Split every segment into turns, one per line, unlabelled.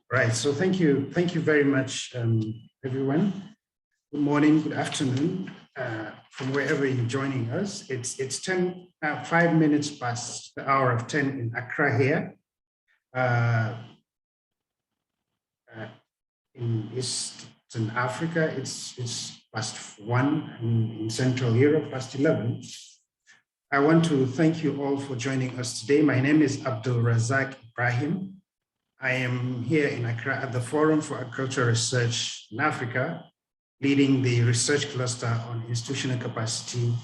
Right, so thank you very much, everyone. Good morning, good afternoon, from wherever you're joining us. It's 5 minutes past the hour of 10 in Accra here. In Eastern Africa, it's past 1, in Central Europe, past 11. I want to thank you all for joining us today. My name is Abdul Razak Ibrahim. I am here in Accra at the Forum for Agricultural Research in Africa, leading the research cluster on institutional capacity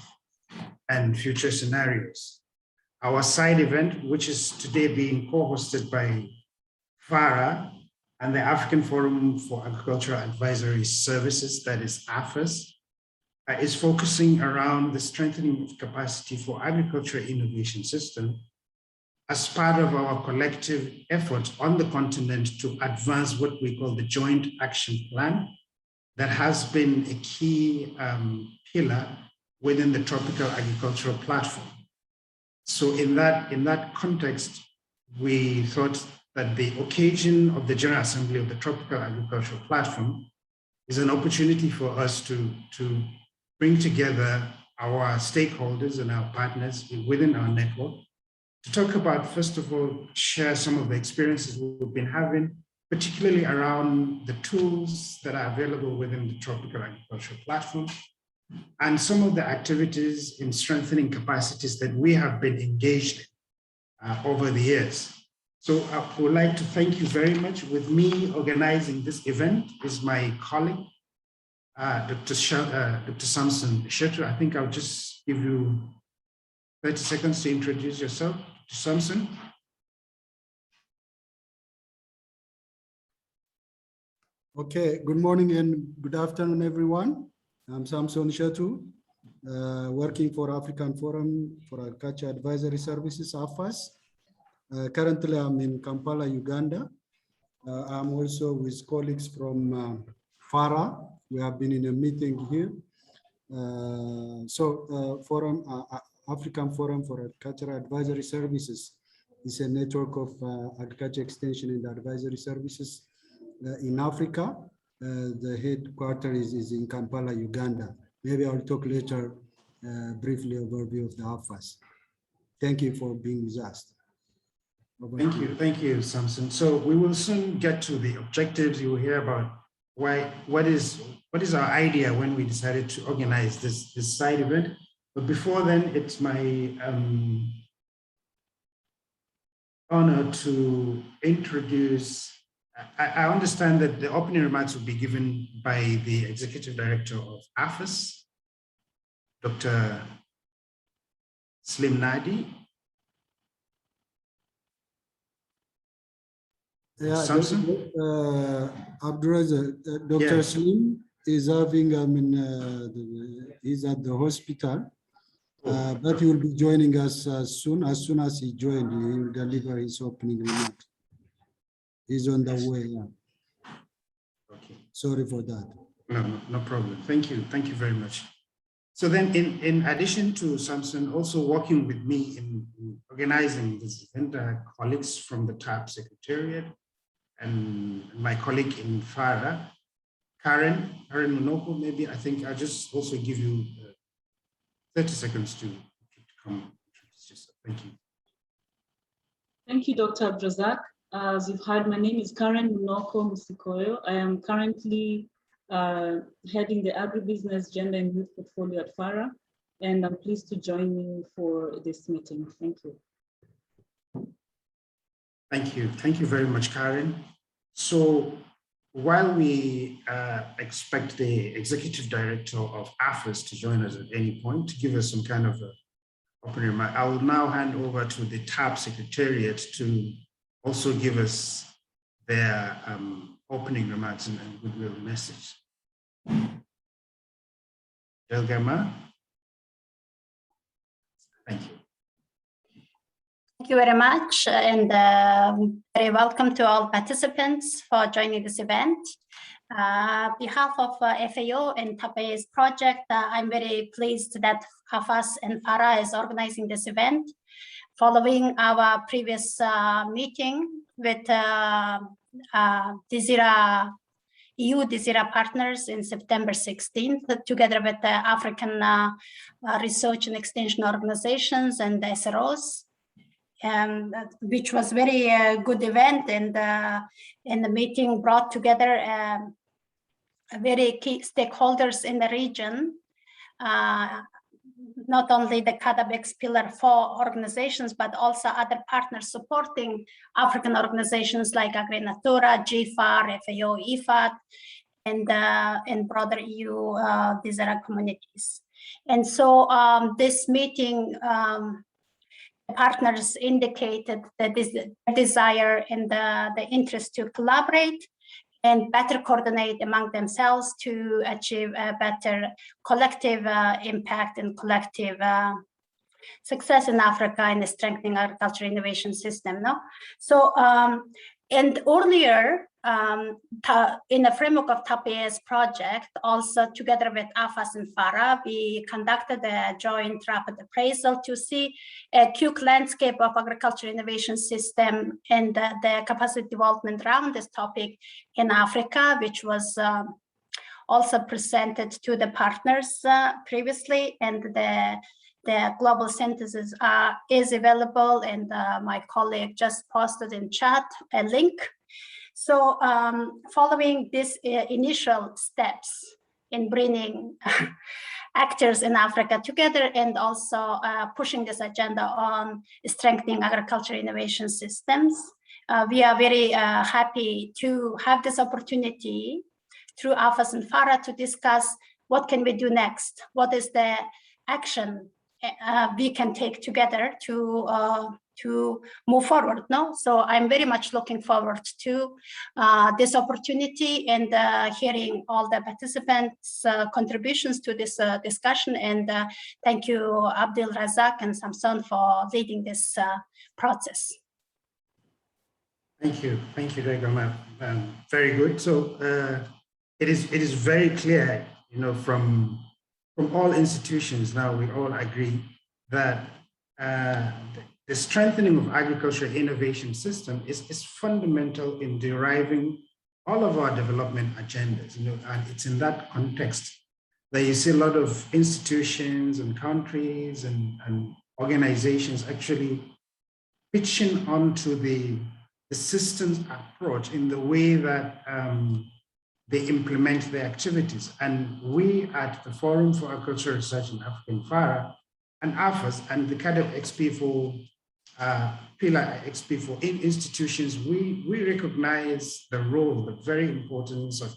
and future scenarios. Our side event, which is today being co-hosted by FARA and the African Forum for Agricultural Advisory Services, that is AFAAS, is focusing around the strengthening of capacity for agricultural innovation system as part of our collective effort on the continent to advance what we call the Joint Action Plan that has been a key pillar within the Tropical Agricultural Platform. So in that context, we thought that the occasion of the General Assembly of the Tropical Agricultural Platform is an opportunity for us to bring together our stakeholders and our partners within our network to talk about, first of all, share some of the experiences we've been having, particularly around the tools that are available within the Tropical Agricultural Platform, and some of the activities in strengthening capacities that we have been engaged in over the years. So I would like to thank you very much. With me organizing this event is my colleague, Dr. Samson Shetu. I think I'll just give you 30 seconds to introduce yourself. Dr. Samson.
Okay, good morning and good afternoon, everyone. I'm Samson Shetu, working for African Forum for Agriculture Advisory Services, AFAAS. Currently, I'm in Kampala, Uganda. I'm also with colleagues from FARA. We have been in a meeting here. African Forum for Agricultural Advisory Services is a network of agriculture extension and advisory services in Africa. The headquarters is in Kampala, Uganda. Maybe I'll talk later, briefly overview of the AFAAS. Thank you for being with us.
Thank you, Samson. So we will soon get to the objectives. You will hear about what is our idea when we decided to organize this side event. But before then, it's my honor to introduce. I understand that the opening remarks will be given by the Executive Director of AFAAS, Dr. Slim Nadi.
Yeah,
Samson?
Abdulrazak, Dr. Yes. Slim is having, he's at the hospital, but he will be joining us soon. As soon as he joined, he will deliver his opening remarks. He's on the way. Yeah.
Okay.
Sorry for that.
No problem. Thank you very much. So then, in addition to Samson also working with me in organizing this event, colleagues from the TAP Secretariat and my colleague in FARA, Karen Monoko, maybe I think I'll just also give you 30 seconds to come introduce yourself. Thank you.
Thank you, Dr. Abdrazak. As you've heard, my name is Karen Monoko Musikoyo. I am currently heading the agribusiness, gender and youth portfolio at FARA, and I'm pleased to join you for this meeting. Thank you.
Thank you very much, Karen. So while we expect the Executive Director of AFAAS to join us at any point to give us some kind of opening remark, I will now hand over to the TAP Secretariat to also give us their opening remarks and goodwill message. Delgama. Thank you.
Thank you very much, and very welcome to all participants for joining this event. behalf of FAO and TAP-AIS project, I'm very pleased that AFAAS and FARA is organizing this event following our previous meeting with EU DESIRA partners in September 16th, together with the African Research and Extension Organizations and the SROs, which was very good event, and the meeting brought together very key stakeholders in the region, not only the CAADP Pillar 4 organizations, but also other partners supporting African organizations like AgriNatura, GFAR, FAO, IFAD, and broader EU DESIRA communities. And so this meeting, the partners indicated that this desire and the interest to collaborate and better coordinate among themselves to achieve a better collective impact and collective success in Africa in strengthening agriculture innovation system. No? So, and earlier, in the framework of TAP-AIS project, also together with AFAAS and FARA, we conducted a joint rapid appraisal to see a quick landscape of agriculture innovation system and the capacity development around this topic in Africa, which was also presented to the partners previously, and the global synthesis is available, and my colleague just posted in chat a link. So following these initial steps in bringing actors in Africa together and also pushing this agenda on strengthening agriculture innovation systems, we are very happy to have this opportunity through AFAAS and FARA to discuss what can we do next, what is the action we can take together to move forward. No, so I'm very much looking forward to this opportunity and hearing all the participants' contributions to this discussion. And thank you, Abdul Razak and Samson, for leading this process.
Thank you, Regama. Very good. So it is very clear, you know, from all institutions now, we all agree that the strengthening of agricultural innovation system is fundamental in deriving all of our development agendas, you know, and it's in that context that you see a lot of institutions and countries and organizations actually pitching onto the systems approach in the way that they implement their activities. And we at the Forum for Agricultural Research in Africa in FARA and AFAAS and the CAADP XP4 Pillar XP4 in institutions, we recognize the role, the very importance of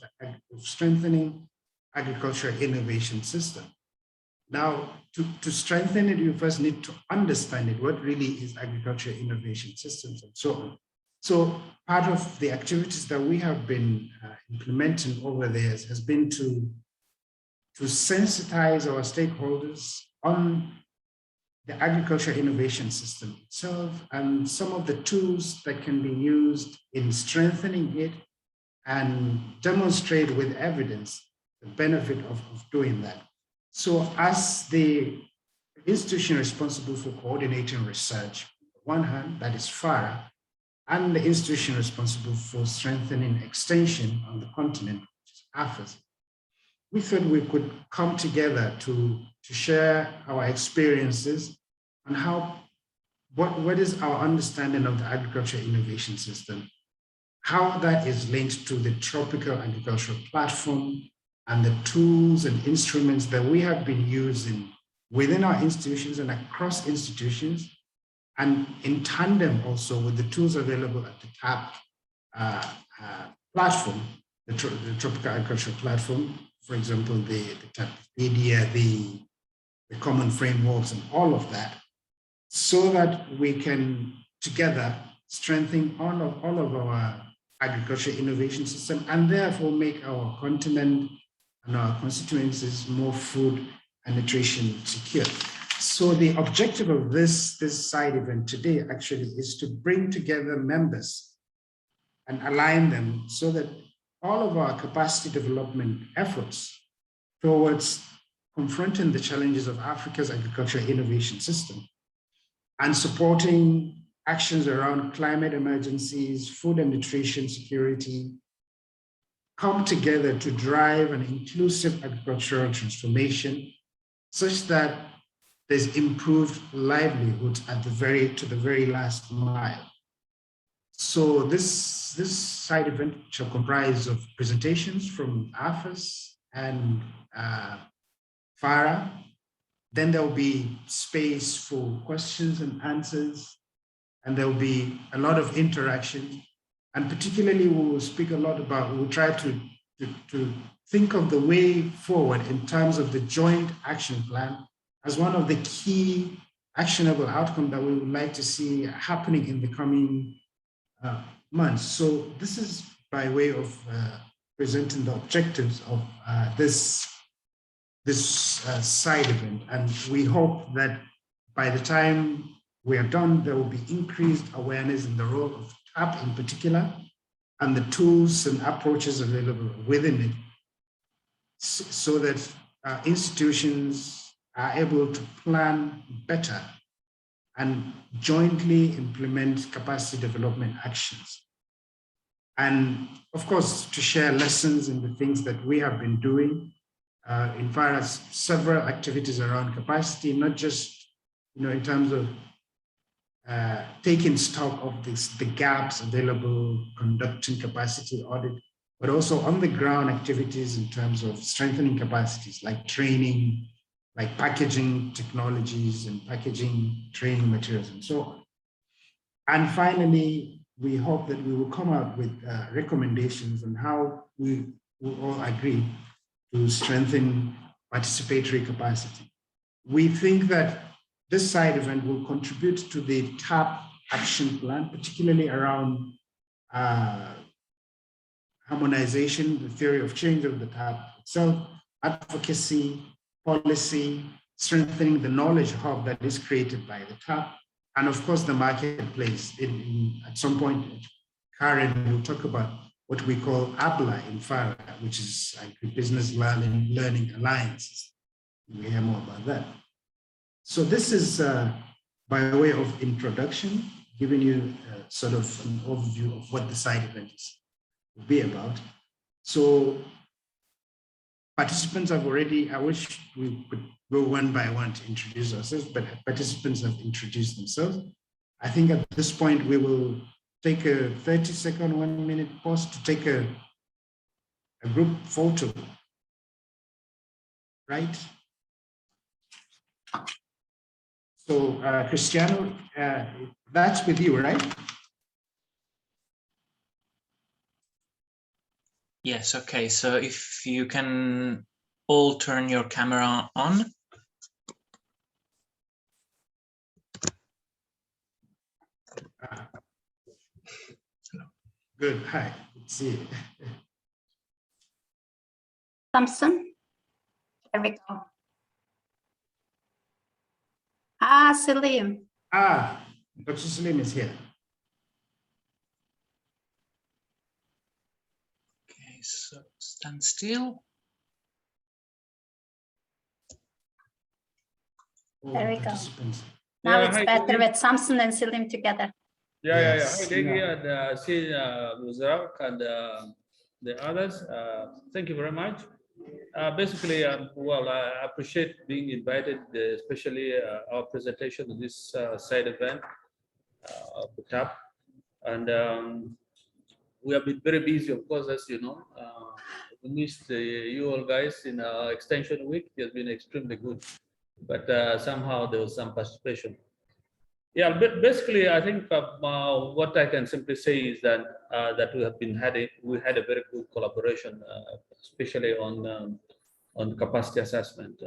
strengthening agricultural innovation system. Now, to strengthen it, you first need to understand it, what really is agricultural innovation systems and so on. So part of the activities that we have been implementing over the years has been to sensitize our stakeholders on the agricultural innovation system itself and some of the tools that can be used in strengthening it and demonstrate with evidence the benefit of doing that. So as the institution responsible for coordinating research, on one hand, that is FARA, and the institution responsible for strengthening extension on the continent, which is AFAAS, we thought we could come together to share our experiences on what is our understanding of the agricultural innovation system, how that is linked to the tropical agricultural platform and the tools and instruments that we have been using within our institutions and across institutions, and in tandem also with the tools available at the TAP platform, the Tropical Agricultural Platform, for example, the TAP-AIS, the common frameworks and all of that, so that we can together strengthen all of our agricultural innovation system and therefore make our continent and our constituencies more food and nutrition secure. So the objective of this side event today actually is to bring together members and align them so that all of our capacity development efforts towards confronting the challenges of Africa's agricultural innovation system and supporting actions around climate emergencies, food and nutrition security, come together to drive an inclusive agricultural transformation such that there's improved livelihoods to the very last mile. So this side event shall comprise of presentations from AFAAS and FARA. Then there'll be space for questions and answers, and there'll be a lot of interaction. And particularly, we will speak a lot about, we'll try to think of the way forward in terms of the joint action plan as one of the key actionable outcomes that we would like to see happening in the coming months. So this is by way of presenting the objectives of this side event. And we hope that by the time we are done, there will be increased awareness in the role of TAP in particular, and the tools and approaches available within it, so that institutions are able to plan better and jointly implement capacity development actions. And of course, to share lessons in the things that we have been doing. In FARA, several activities around capacity, not just in terms of taking stock of the gaps available, conducting capacity audit, but also on the ground activities in terms of strengthening capacities like training, like packaging technologies and packaging training materials and so on. And finally, we hope that we will come out with recommendations on how we will all agree to strengthen participatory capacity. We think that this side event will contribute to the TAP action plan, particularly around harmonization, the theory of change of the TAP itself, advocacy, policy, strengthening the knowledge hub that is created by the TAP, and of course the marketplace. At some point, Karen will talk about what we call ABLA in FARA, which is Business Learning Alliances. We'll hear more about that. So this is by way of introduction, giving you sort of an overview of what the side event will be about. So participants have already, I wish we could go one by one to introduce ourselves, but participants have introduced themselves. I think at this point, we will take a 30-second, 1-minute pause to take a group photo, right? So Cristiano, that's with you, right?
Yes, okay. So if you can all turn your camera on.
Good, hi, good to see you.
Thompson, there we go. Salim.
Dr. Salim is here.
Okay, so stand still.
There we go. Now it's better with Samson and Salim together.
Hi, Degi, and Muzarak and the others. Thank you very much. Basically, well, I appreciate being invited, especially our presentation of this side event of the TAP. And we have been very busy, of course, as you know. We missed you all guys in our extension week. It has been extremely good, but somehow there was some participation. Yeah, but basically, I think what I can simply say is that we had a very good collaboration, especially on capacity assessment,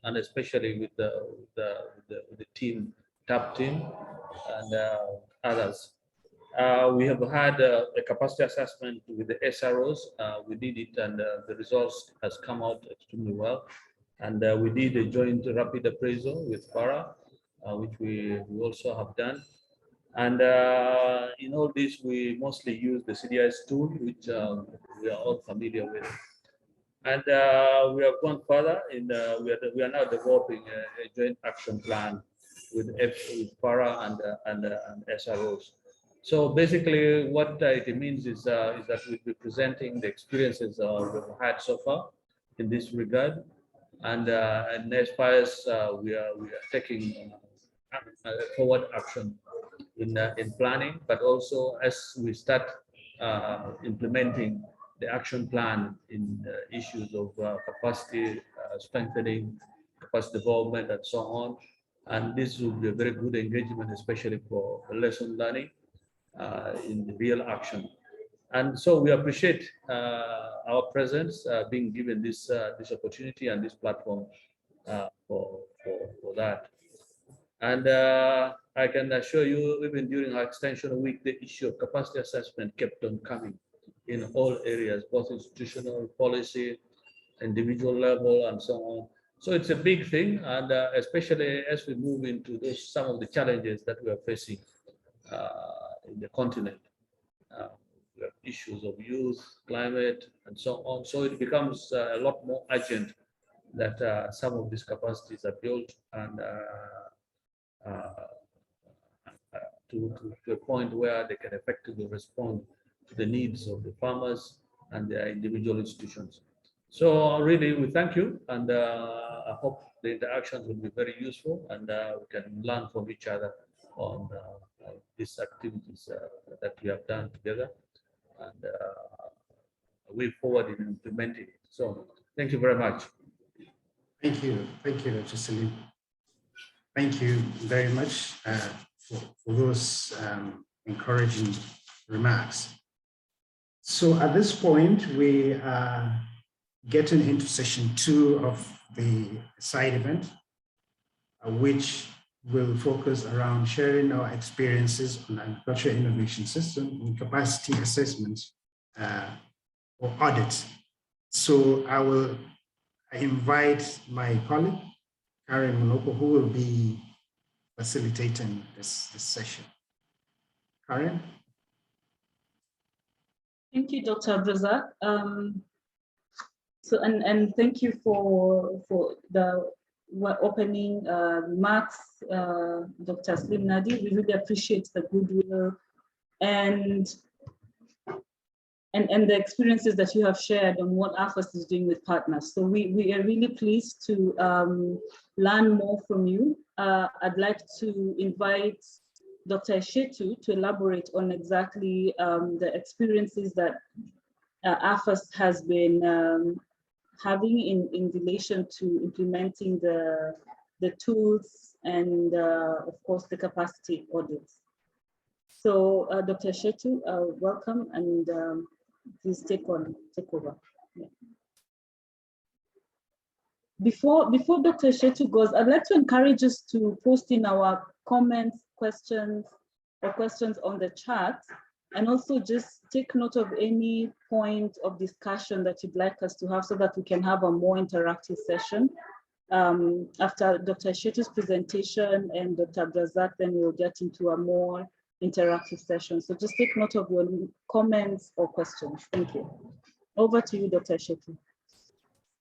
and especially with the team, TAP team, and others. We have had a capacity assessment with the SROs. We did it, and the results has come out extremely well. And we did a joint rapid appraisal with FARA, which we also have done. And in all this, we mostly use the CDIS tool, which we are all familiar with. And we have gone further in we are now developing a joint action plan with FARA and SROs. So basically, what it means is that we'll be presenting the experiences we've had so far in this regard, and as far as we are taking forward action in planning, but also as we start implementing the action plan in issues of capacity strengthening, capacity development, and so on. And this will be a very good engagement, especially for lesson learning in the real action. And so we appreciate our presence, being given this opportunity and this platform for that. And I can assure you, even during our extension week, the issue of capacity assessment kept on coming in all areas, both institutional, policy, individual level, and so on. So it's a big thing, and especially as we move into some of the challenges that we are facing in the continent. We have issues of youth, climate, and so on. So it becomes a lot more urgent that some of these capacities are built and to a point where they can effectively respond to the needs of the farmers and their individual institutions. So really, we thank you, and I hope the interactions will be very useful, and we can learn from each other on these activities that we have done together, and way forward in implementing it. So thank you very much.
Thank you, Dr. Salim. Thank you very much for those encouraging remarks. So at this point, we are getting into session 2 of the side event, which will focus around sharing our experiences on agriculture innovation system and capacity assessment or audit. So I will invite my colleague, Karen Monoko, who will be facilitating this session. Karen?
Thank you, Dr. Abrazak. So and thank you for the opening remarks, Dr. Slim Nadi. We really appreciate the goodwill and the experiences that you have shared on what AFAAS is doing with partners. So we are really pleased to learn more from you. I'd like to invite Dr. Shetu to elaborate on exactly the experiences that AFAAS has been having in relation to implementing the tools and of course the capacity audits. So Dr. Shetu, welcome, and please take over. Yeah. Before Dr. Shetu goes, I'd like to encourage us to post in our comments, questions on the chat, and also just take note of any point of discussion that you'd like us to have so that we can have a more interactive session. After Dr. Shetu's presentation and Dr. Abrazak, then we'll get into a more interactive session. So just take note of your comments or questions. Thank you. Over to you, Dr. Shetu.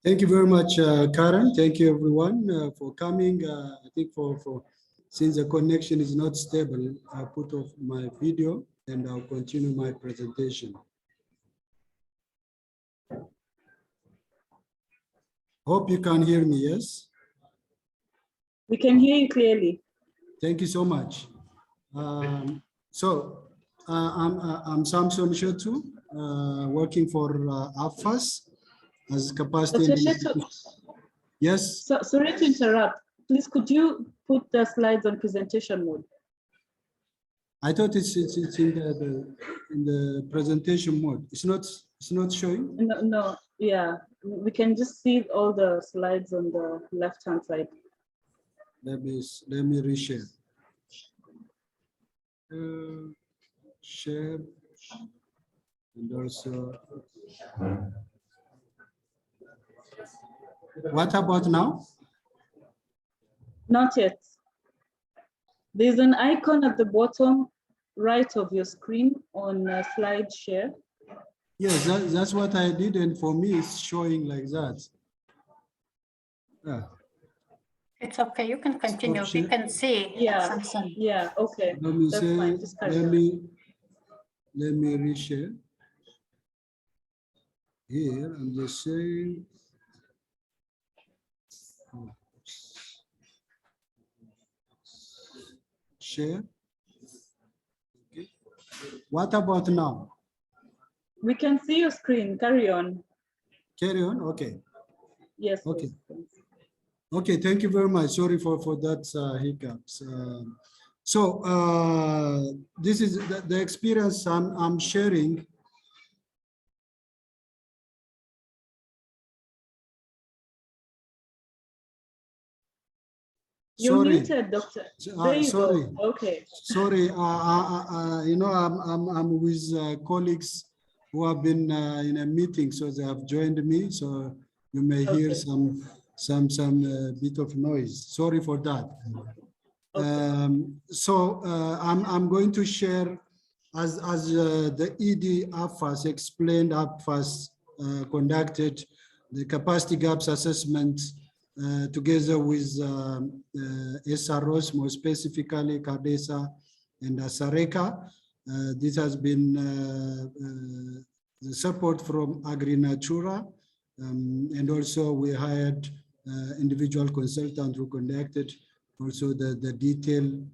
Thank you very much, Karen. Thank you, everyone, for coming. I think since the connection is not stable, I'll put off my video and I'll continue my presentation. Hope you can hear me, yes?
We can hear you clearly.
Thank you so much. I'm Samson Shetu, working for AFAAS as capacity.
Dr. Shetu,
yes?
Sorry to interrupt. Please, could you put the slides on presentation mode?
I thought it's in the presentation mode. It's not showing?
No, yeah. We can just see all the slides on the left-hand side.
Let me reshare. Share and also. What about now?
Not yet. There's an icon at the bottom right of your screen on slide share.
Yes, that's what I did, and for me, it's showing like that. Yeah.
It's okay, you can continue.
Stop
We
share.
can see.
Yeah,
Samson.
yeah, okay.
Let me
That's
say,
fine. Just carry
let
on.
me reshare. Here, I'm just saying. Share. Okay. What about now?
We can see your screen. Carry on.
Carry on. Okay.
Yes.
Okay.
Please.
Okay. Thank you very much. Sorry for that hiccups. This is the experience I'm sharing.
You're
Sorry.
muted, Doctor. There you
Sorry.
go. Okay.
Sorry. You know, I'm with colleagues who have been in a meeting, so they have joined me. So you may hear some bit of noise. Sorry for that.
Okay.
I'm going to share as the ED AFAAS explained. AFAAS conducted the capacity gaps assessment together with SROs, more specifically CAADESA and ASARECA. This has been the support from AgriNatura, and also we hired individual consultant who conducted also the detailed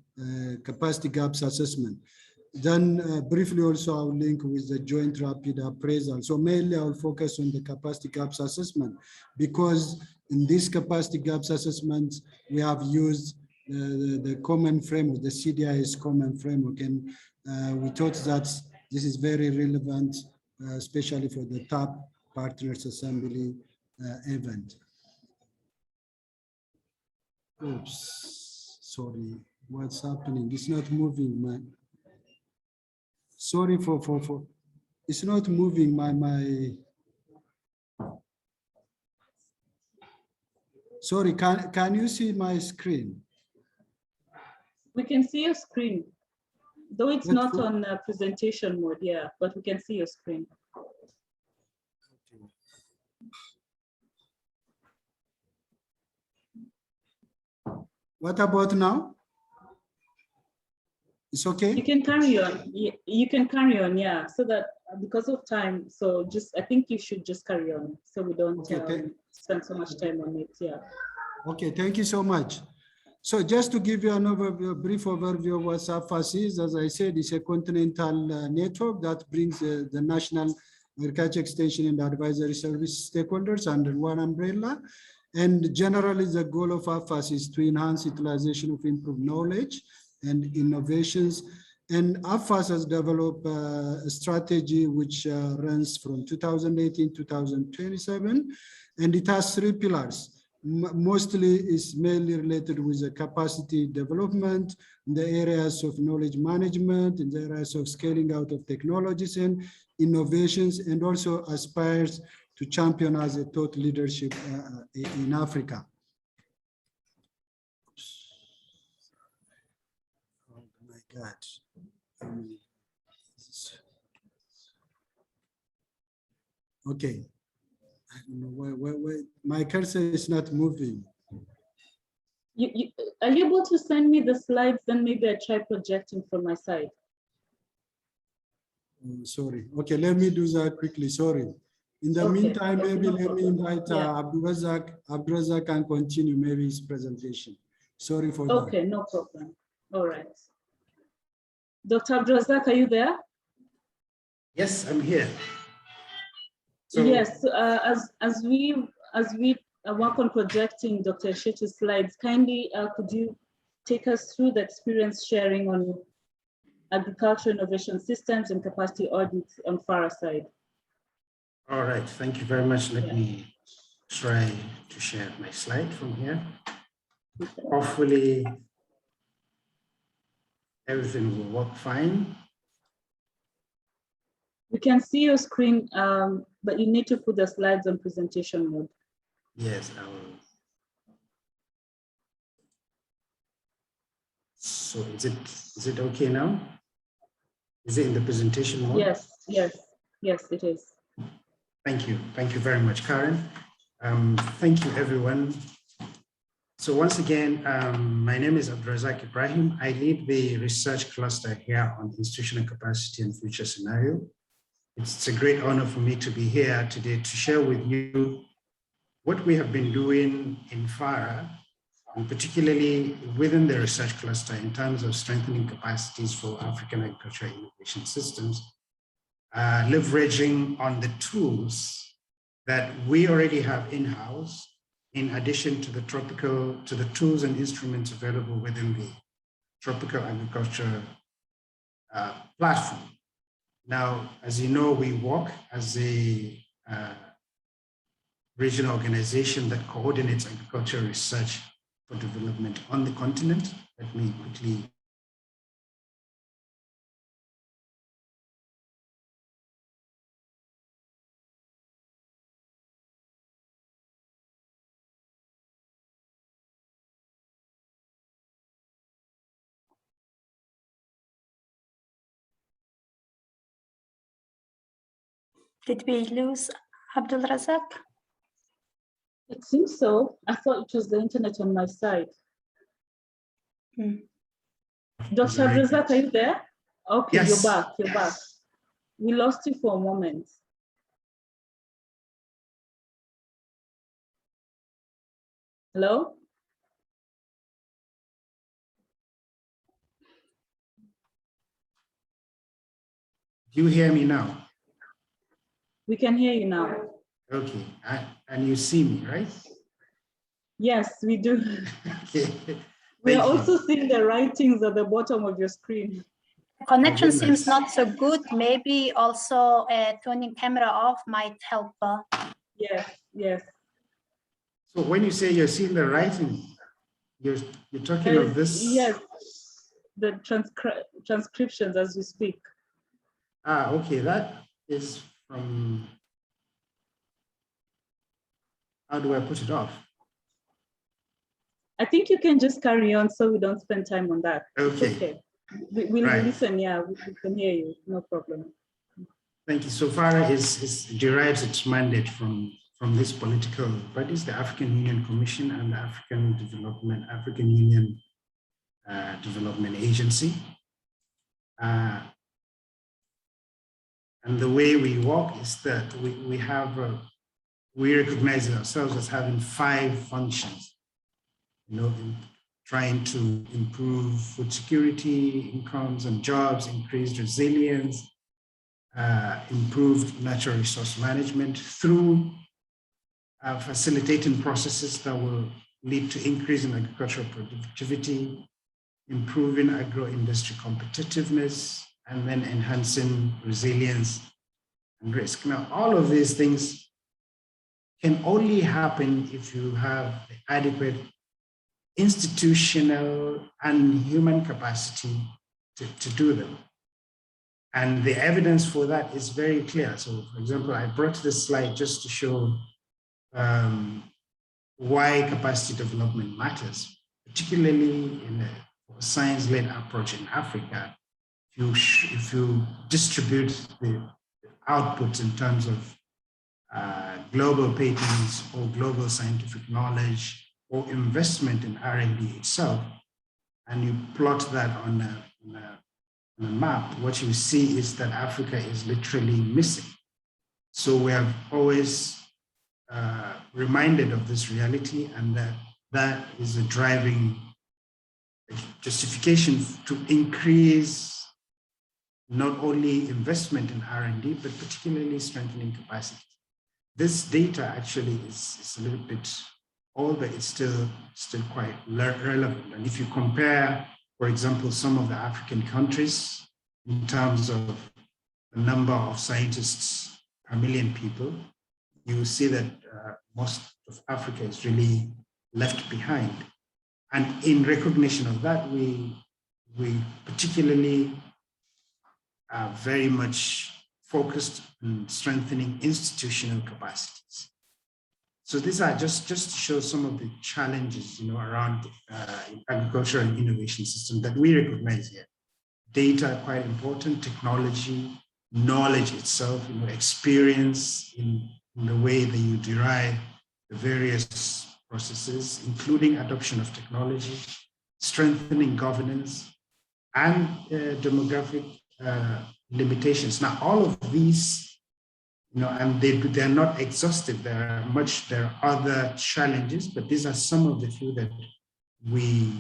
capacity gaps assessment. Then briefly also I'll link with the joint rapid appraisal. So mainly I'll focus on the capacity gaps assessment, because in this capacity gaps assessment, we have used the common framework, the CDIS common framework, and we thought that this is very relevant, especially for the TAP Partners Assembly event. Oops, sorry, what's happening? It's not moving, man. Sorry for it's not moving my. Sorry, can you see my screen?
We can see your screen, though it's not on presentation mode, yeah, but we can see your screen.
What about now? It's okay?
You can carry on. You can carry on, yeah, so that because of time, so just, I think you should just carry on so we don't spend so much time on it, yeah.
Okay, thank you so much. So just to give you an overview, a brief overview of what AFAAS is, as I said, it's a continental network that brings the national agriculture extension and advisory service stakeholders under one umbrella. And generally, the goal of AFAAS is to enhance utilization of improved knowledge and innovations. And AFAAS has developed a strategy which runs from 2018 to 2027, and it has 3 pillars. Mostly is mainly related with the capacity development in the areas of knowledge management, in the areas of scaling out of technologies and innovations, and also aspires to champion as a thought leadership in Africa. Oh my God. Okay. I don't know why my cursor is not moving.
Are you able to send me the slides? Then maybe I try projecting from my side.
Sorry. Okay, let me do that quickly. Sorry. In the meantime, maybe let me invite Abdurazak can continue maybe his presentation. Sorry for that.
Okay, no problem. All right. Dr. Abdurazak, are you there?
Yes, I'm here. So,
yes, as we work on projecting Dr. Shetty's slides, kindly could you take us through the experience sharing on agricultural innovation systems and capacity audits on FARA side?
all right, thank you very much. Let me try to share my slide from here. Hopefully, everything will work fine.
We can see your screen, but you need to put the slides on presentation mode.
Yes, I will. So is it okay now? Is it in the presentation mode?
Yes, yes, yes, it is.
Thank you. Thank you very much, Karen. Thank you, everyone. So once again, my name is Abdulrazak Ibrahim. I lead the research cluster here on institutional capacity and future scenario. It's a great honor for me to be here today to share with you what we have been doing in FARA, and particularly within the research cluster in terms of strengthening capacities for African agricultural innovation systems, leveraging on the tools that we already have in-house, in addition to the tools and instruments available within the tropical agriculture platform. Now, as you know, we work as a regional organization that coordinates agricultural research for development on the continent. Let me quickly.
Did we lose Abdulrazak?
It seems so. I thought it was the internet on my side. Dr. Abdulrazak, are you there? Okay,
Yes.
You're back, you're back. We lost you for a moment. Hello?
Do you hear me now?
We can hear you now.
Okay, and you see me, right?
Yes, we do.
Okay.
We are
Thank you.
also seeing the writings at the bottom of your screen.
The connection
goodness.
seems not so good. Maybe also turning camera off might help.
Yes, yes.
So when you say you're seeing the writing, you're talking of this?
Yes, the transcriptions as we speak.
Ah, okay, that is from, how do I put it off?
I think you can just carry on so we don't spend time on that.
Okay.
It's okay. We'll
Right.
listen, yeah, we can hear you, no problem.
Thank you. So FARA derives its mandate from this political bodies, the African Union Commission and the African Union Development Agency. And the way we work is that we recognize ourselves as having 5 functions, in trying to improve food security, incomes and jobs, increased resilience, improved natural resource management through facilitating processes that will lead to increase in agricultural productivity, improving agro-industry competitiveness, and then enhancing resilience and risk. Now, all of these things can only happen if you have the adequate institutional and human capacity to do them. And the evidence for that is very clear. So, for example, I brought this slide just to show why capacity development matters, particularly in a science-led approach in Africa. If you distribute the outputs in terms of global patents or global scientific knowledge or investment in R&D itself, and you plot that on a map, what you see is that Africa is literally missing. So we have always reminded of this reality, and that is a driving justification to increase not only investment in R&D, but particularly strengthening capacity. This data actually is a little bit old, but it's still quite relevant. And if you compare, for example, some of the African countries in terms of the number of scientists per million people, you see that most of Africa is really left behind. And in recognition of that, we particularly are very much focused on strengthening institutional capacities. So these are just to show some of the challenges, around agricultural and innovation system that we recognize here. data are quite important, technology, knowledge itself, experience in the way that you derive the various processes, including adoption of technology, strengthening governance, and demographic limitations. Now, all of these, and they're not exhaustive. There are other challenges, but these are some of the few that we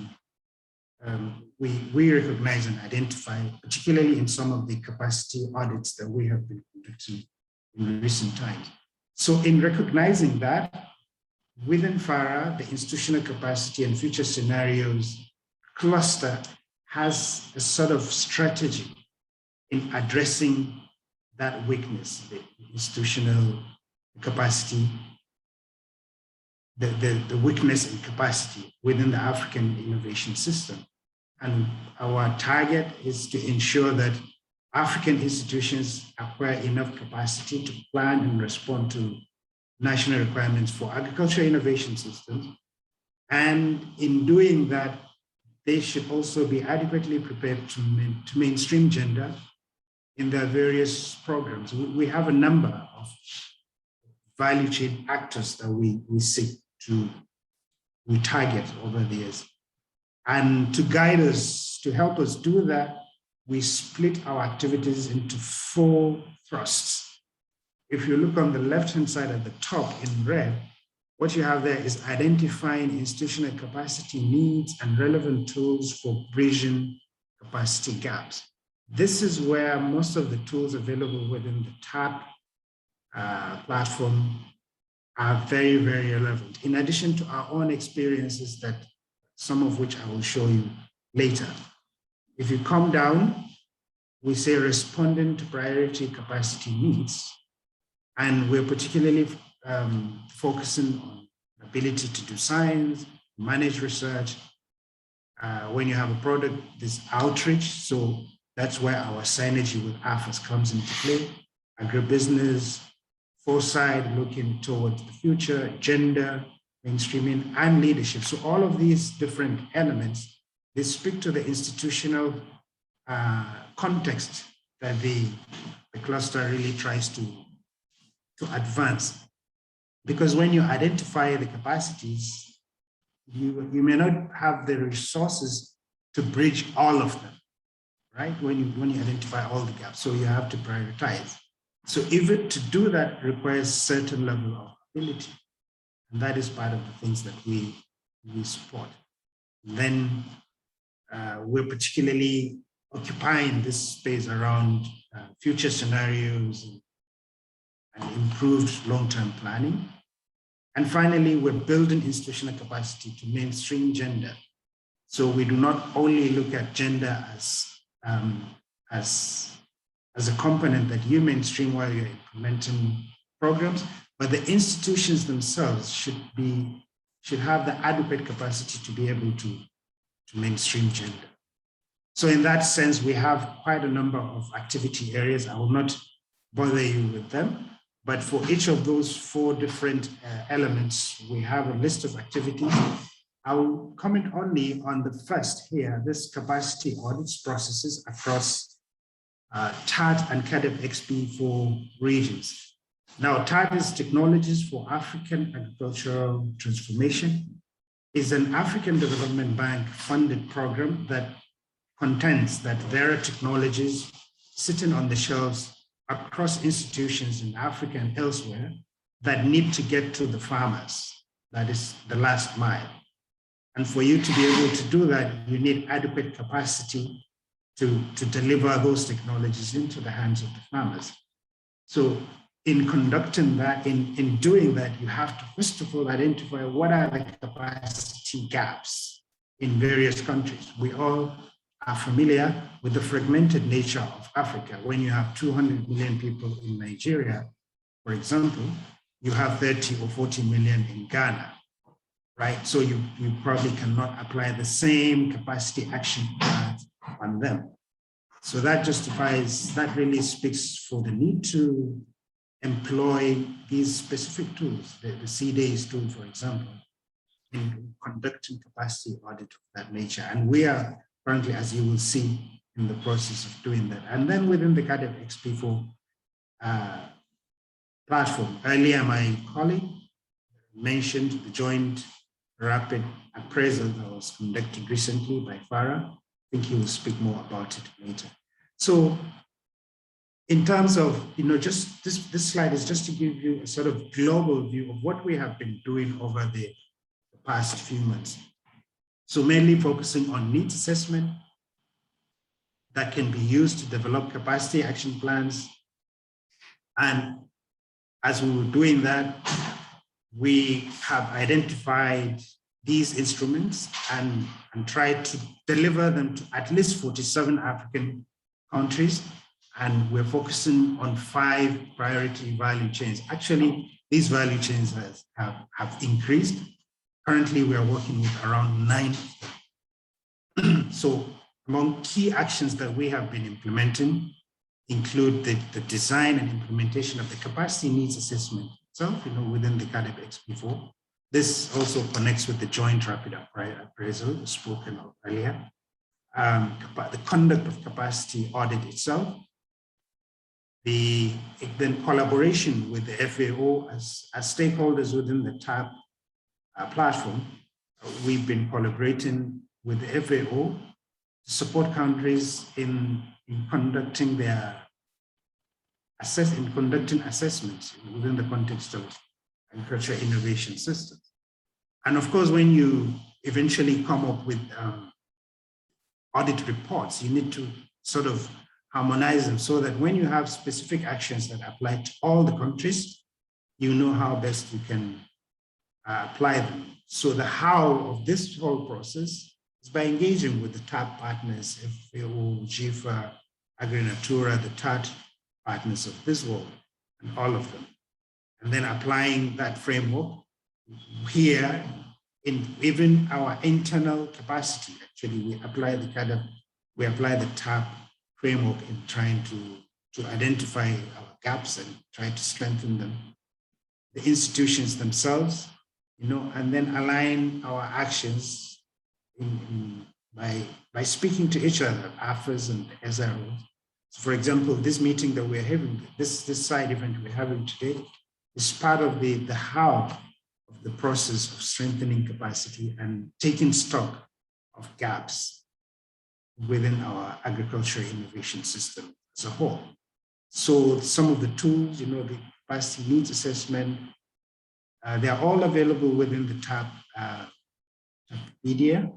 recognize and identify, particularly in some of the capacity audits that we have been conducting in recent times. So in recognizing that, within FARA, the institutional capacity and future scenarios cluster has a sort of strategy in addressing that weakness, the institutional capacity, the weakness in capacity within the African innovation system. And our target is to ensure that African institutions acquire enough capacity to plan and respond to national requirements for agricultural innovation systems. And in doing that, they should also be adequately prepared to mainstream gender in their various programs. We have a number of value chain actors that we target over the years. And to guide us, to help us do that, we split our activities into 4 thrusts. If you look on the left-hand side at the top in red, what you have there is identifying institutional capacity needs and relevant tools for bridging capacity gaps. This is where most of the tools available within the TAP platform are very, very relevant, in addition to our own experiences, that some of which I will show you later. If you come down, we say responding to priority capacity needs, and we're particularly focusing on ability to do science, manage research. When you have a product, this outreach, so that's where our synergy with AFAAS comes into play. Agribusiness, Foresight, looking towards the future, gender, mainstreaming, and leadership. So all of these different elements, they speak to the institutional context that the cluster really tries to advance. Because when you identify the capacities, you may not have the resources to bridge all of them, right? When you identify all the gaps, so you have to prioritize. So even to do that requires certain level of ability. And that is part of the things that we support. And then we're particularly occupying this space around future scenarios and improved long-term planning. And finally, we're building institutional capacity to mainstream gender. So we do not only look at gender as a component that you mainstream while you're implementing programs, but the institutions themselves should have the adequate capacity to be able to mainstream gender. So in that sense, we have quite a number of activity areas. I will not bother you with them, but for each of those 4 different elements, we have a list of activities. I will comment only on the first here, this capacity audits processes across TAT and CAADP for regions. Now, TAT is Technologies for African Agricultural Transformation. It's an African Development Bank funded program that contends that there are technologies sitting on the shelves across institutions in Africa and elsewhere that need to get to the farmers. That is the last mile. And for you to be able to do that, you need adequate capacity to deliver those technologies into the hands of the farmers. So in conducting that, in doing that, you have to first of all identify what are the capacity gaps in various countries. We all are familiar with the fragmented nature of Africa. When you have 200 million people in Nigeria, for example, you have 30 or 40 million in Ghana, right? So you probably cannot apply the same capacity action plans on them. So that justifies, that really speaks for the need to employ these specific tools, the CDAIS tool, for example, in conducting capacity audit of that nature. And we are currently, as you will see in the process of doing that. And then within the CAADP XP4 platform, earlier my colleague mentioned the joint rapid appraisal that was conducted recently by FARA. I think he will speak more about it later. So in terms of, just this slide is just to give you a sort of global view of what we have been doing over the past few months. So mainly focusing on needs assessment that can be used to develop capacity action plans. And as we were doing that, we have identified these instruments and tried to deliver them to at least 47 African countries. And we're focusing on 5 priority value chains. Actually, these value chains have increased. Currently, we are working with around 9 of them. So among key actions that we have been implementing include the design and implementation of the capacity needs assessment itself, within the CAADP XP4. This also connects with the joint rapid appraisal spoken of earlier. The conduct of capacity audit itself, then collaboration with the FAO as stakeholders within the TAP platform. We've been collaborating with the FAO to support countries in conducting their assessments within the context of agriculture innovation systems. And of course, when you eventually come up with audit reports, you need to sort of harmonize them so that when you have specific actions that apply to all the countries, you know how best you can apply them. So the how of this whole process is by engaging with the TAP partners, FAO, GIFA, AgriNatura, the TAT partners of this world, and all of them. And then applying that framework here in even our internal capacity. Actually, we apply the TAP framework in trying to identify our gaps and try to strengthen them. The institutions themselves, and then align our actions by speaking to each other, AFAAS and ASARECA. So for example, this meeting that we're having, this side event we're having today, is part of the how of the process of strengthening capacity and taking stock of gaps within our agriculture innovation system as a whole. So some of the tools, the capacity needs assessment, they are all available within the TAP media,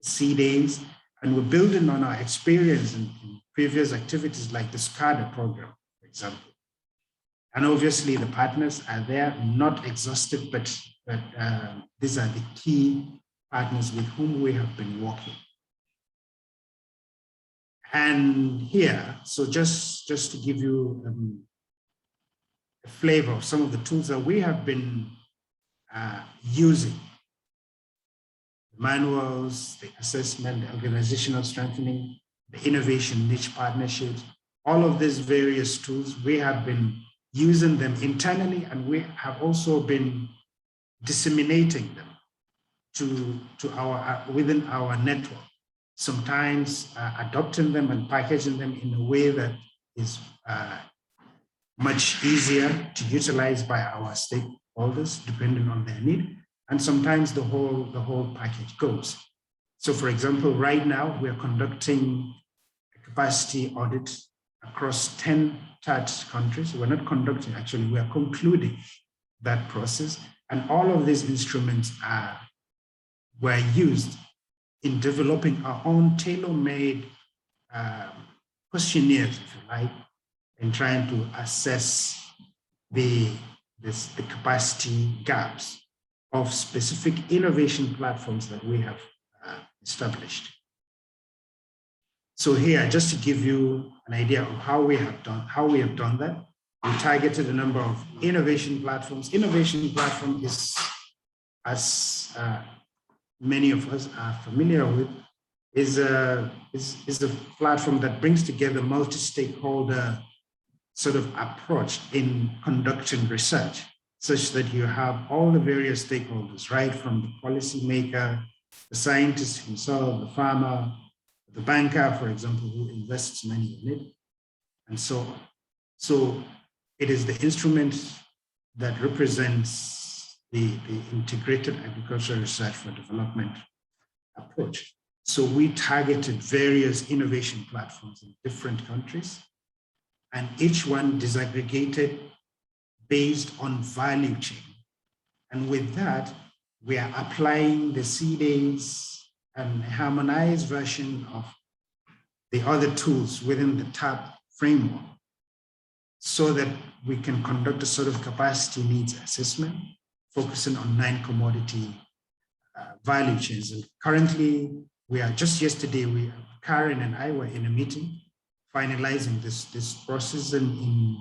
CDAs, and we're building on our experience in previous activities like the SCARDA program, for example. And obviously the partners are there, not exhaustive, but these are the key partners with whom we have been working. And here, so just to give you a flavor of some of the tools that we have been using, the manuals, the assessment, the organizational strengthening, the innovation niche partnerships, all of these various tools, we have been using them internally, and we have also been disseminating them to our within our network. Sometimes adopting them and packaging them in a way that is much easier to utilize by our stakeholders, depending on their need. And sometimes the whole package goes. So for example, right now we're conducting a capacity audit across 10 TAT countries. We're not conducting, actually, we are concluding that process. And all of these instruments were used in developing our own tailor-made questionnaires, if you like, in trying to assess the capacity gaps of specific innovation platforms that we have established. So here, just to give you an idea of how we have done that, we targeted a number of innovation platforms. Innovation platform is, as many of us are familiar with, is a platform that brings together multi-stakeholder sort of approach in conducting research, such that you have all the various stakeholders, right from the policymaker, the scientist himself, the farmer, the the banker, for example, who invests money in it, and so on. So it is the instrument that represents the integrated agricultural research for development approach. So we targeted various innovation platforms in different countries, and each one disaggregated based on value chain. And with that, we are applying the CAADP and harmonized version of the other tools within the TAP framework so that we can conduct a sort of capacity needs assessment, focusing on 9 commodity value chains. And currently, we are just yesterday, Karen and I were in a meeting finalizing this process, and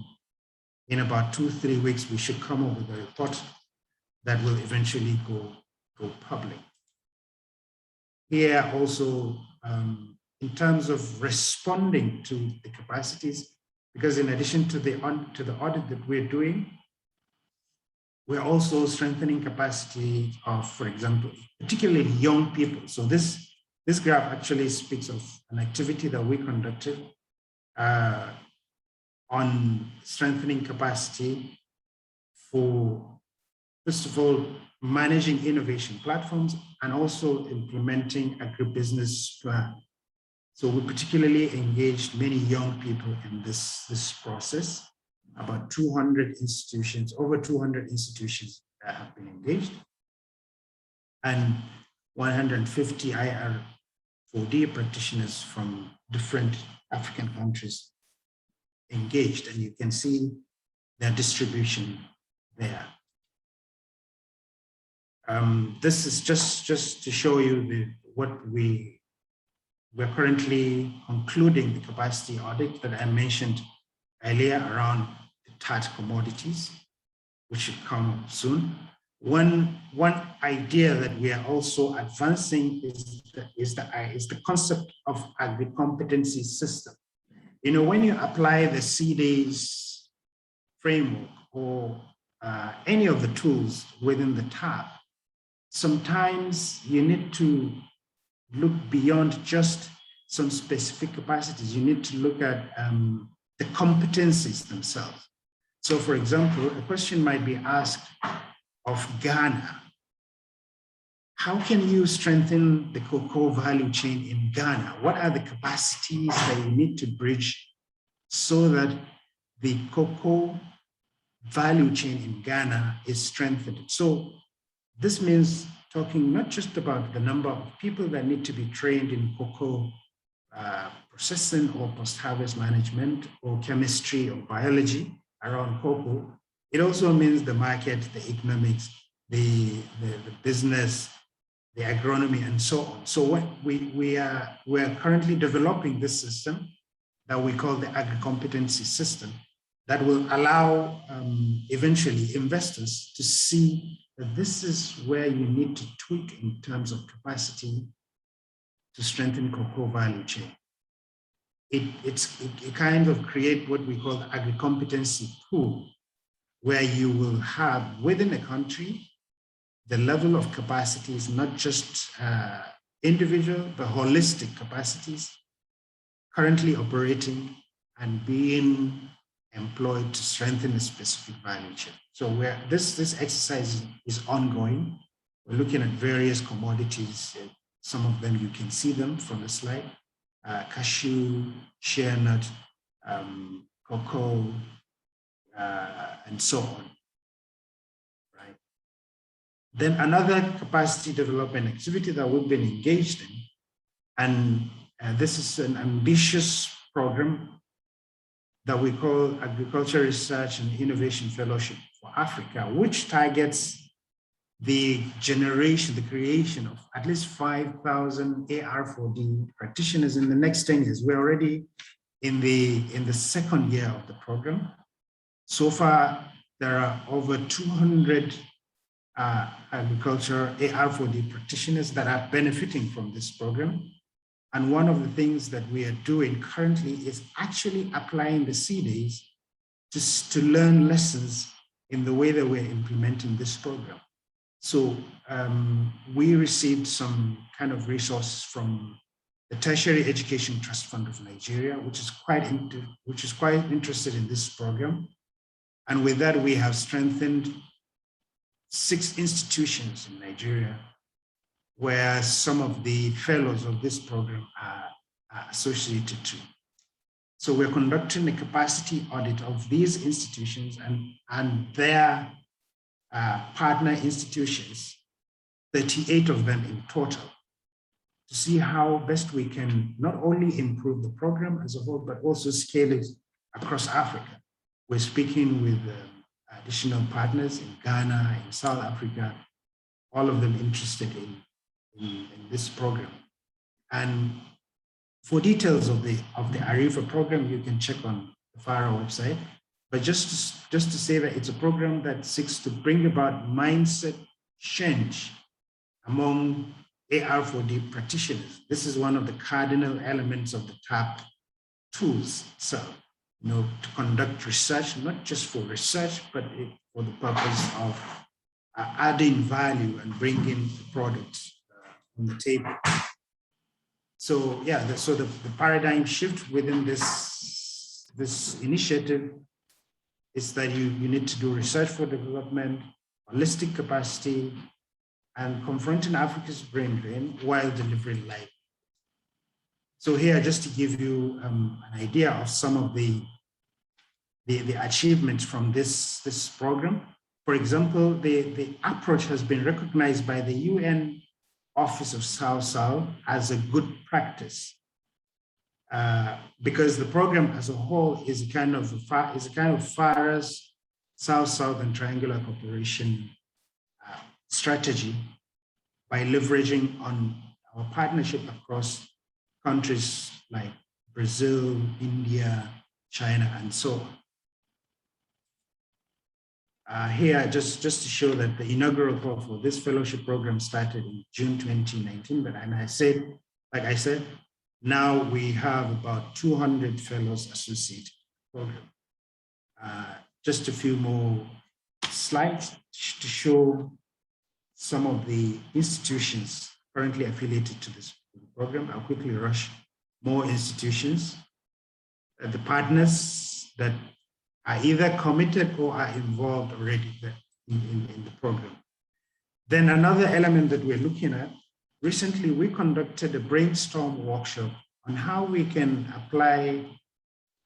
in about 2-3 weeks, we should come up with a report that will eventually go public. Here also, in terms of responding to the capacities, because in addition to the audit that we're doing, we're also strengthening capacity of, for example, particularly young people. So this graph actually speaks of an activity that we conducted on strengthening capacity for, first of all, managing innovation platforms and also implementing agribusiness plan. So we particularly engaged many young people in this process. About 200 institutions, over 200 institutions that have been engaged, and 150 IR4D practitioners from different African countries engaged, and you can see their distribution there. This is just to show you what we're currently concluding the capacity audit that I mentioned earlier around the TAT commodities, which should come up soon. One idea that we are also advancing is the concept of agri-competency system. You know, when you apply the CAADP framework or any of the tools within the TAP, sometimes you need to look beyond just some specific capacities. You need to look at the competencies themselves. So for example, a question might be asked of Ghana. How can you strengthen the cocoa value chain in Ghana? What are the capacities that you need to bridge so that the cocoa value chain in Ghana is strengthened? So this means talking not just about the number of people that need to be trained in cocoa processing or post-harvest management or chemistry or biology around cocoa. It also means the market, the economics, the business, the agronomy, and so on. So what we are currently developing this system that we call the agri-competency system that will allow eventually investors to see that this is where you need to tweak in terms of capacity to strengthen cocoa value chain. It kind of create what we call the agri-competency pool, where you will have within a country the level of capacities, not just individual, but holistic capacities currently operating and being employed to strengthen a specific value chain. So this exercise is ongoing. We're looking at various commodities. Some of them you can see them from the slide. Cashew, shea nut, cocoa, and so on, right? Then another capacity development activity that we've been engaged in, and this is an ambitious program that we call Agriculture Research and Innovation Fellowship for Africa, which targets the creation of at least 5,000 AR4D practitioners in the next 10 years. We're already in the second year of the program. So far, there are over 200 agriculture AR4D practitioners that are benefiting from this program. And one of the things that we are doing currently is actually applying the CAADP to learn lessons in the way that we're implementing this program. So we received some kind of resources from the Tertiary Education Trust Fund of Nigeria, which is quite interested in this program. And with that, we have strengthened 6 institutions in Nigeria where some of the fellows of this program are associated to. So we're conducting a capacity audit of these institutions and their partner institutions, 38 of them in total, to see how best we can not only improve the program as a whole, but also scale it across Africa. We're speaking with additional partners in Ghana, in South Africa, all of them interested in this program. And for details of the ARIFA program, you can check on the FARA website. But just to say that it's a program that seeks to bring about mindset change among AR4D practitioners. This is one of the cardinal elements of the TAP tools. So, to conduct research, not just for research, but for the purpose of adding value and bringing the product on the table. So yeah, the paradigm shift within this initiative is that you need to do research for development, holistic capacity, and confronting Africa's brain drain while delivering life. So here, just to give you an idea of some of the achievements from this program. For example, the approach has been recognized by the UN Office of South-South as a good practice, because the program as a whole is a kind of FARA's South-South and triangular cooperation strategy by leveraging on our partnership across countries like Brazil, India, China, and so on. Here, just to show that the inaugural call for this fellowship program started in June 2019, but like I said, now we have about 200 fellows associated with the program. Just a few more slides to show some of the institutions currently affiliated to this program. I'll quickly rush more institutions. The partners that are either committed or are involved already in the program. Then another element that we're looking at, recently we conducted a brainstorm workshop on how we can apply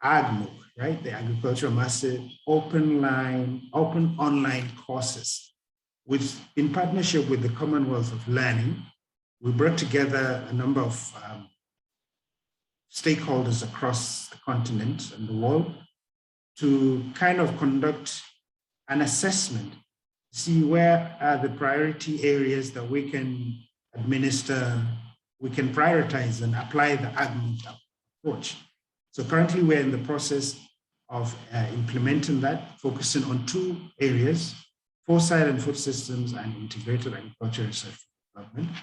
AdMob, right? The Agricultural Massive open online courses, which in partnership with the Commonwealth of Learning, we brought together a number of stakeholders across the continent and the world to kind of conduct an assessment, see where are the priority areas that we can administer, we can prioritize and apply the AdMob approach. So currently we're in the process of implementing that, focusing on 2 areas, foresight and food systems and integrated agriculture research and development.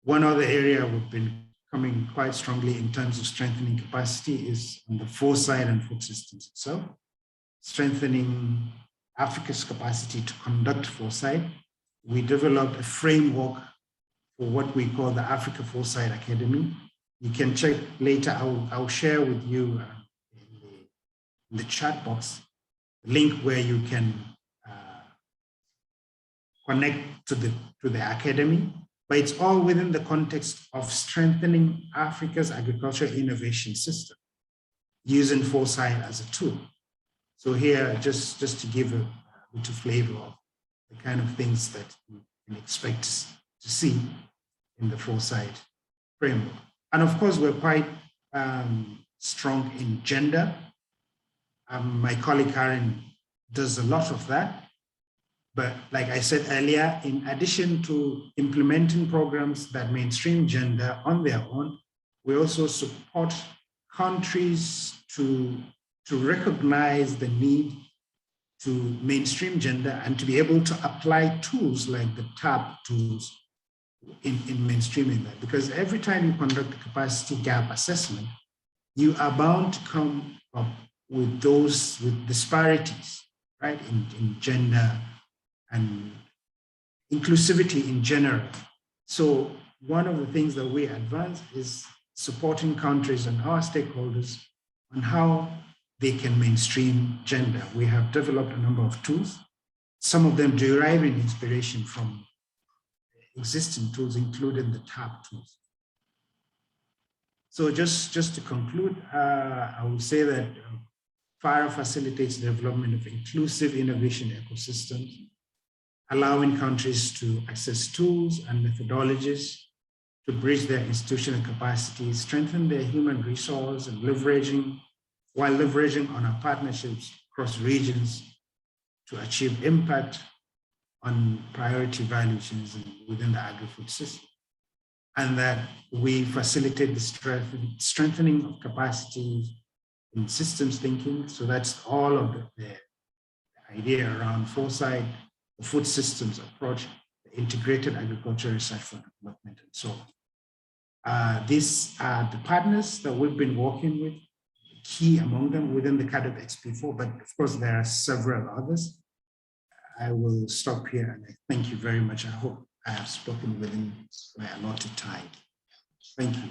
One other area we've been coming quite strongly in terms of strengthening capacity is on the foresight and food systems itself, strengthening Africa's capacity to conduct foresight. We developed a framework for what we call the Africa Foresight Academy. You can check later, I'll share with you in the chat box, the link where you can connect to the academy. But it's all within the context of strengthening Africa's agricultural innovation system, using foresight as a tool. So here, just to give a little flavor of the kind of things that you can expect to see in the foresight framework. And of course, we're quite strong in gender. My colleague Karen does a lot of that. But like I said earlier, in addition to implementing programs that mainstream gender on their own, we also support countries to recognize the need to mainstream gender and to be able to apply tools like the TAP tools in mainstreaming that. Because every time you conduct a capacity gap assessment, you are bound to come up with disparities, right, in gender and inclusivity in general. So one of the things that we advance is supporting countries and our stakeholders on how they can mainstream gender. We have developed a number of tools, some of them deriving inspiration from existing tools, including the TAP tools. So just to conclude, I will say that FARA facilitates the development of inclusive innovation ecosystems, allowing countries to access tools and methodologies to bridge their institutional capacities, strengthen their human resource, and while leveraging on our partnerships across regions to achieve impact on priority value chains within the agri-food system. And that we facilitate the strengthening of capacities in systems thinking. So that's all of the idea around Foresight, the food systems approach, the integrated agriculture research for development, and so on. These are the partners that we've been working with, key among them within the CAADP XP4, but of course there are several others. I will stop here and I thank you very much. I hope I have spoken within my allotted time. Thank you.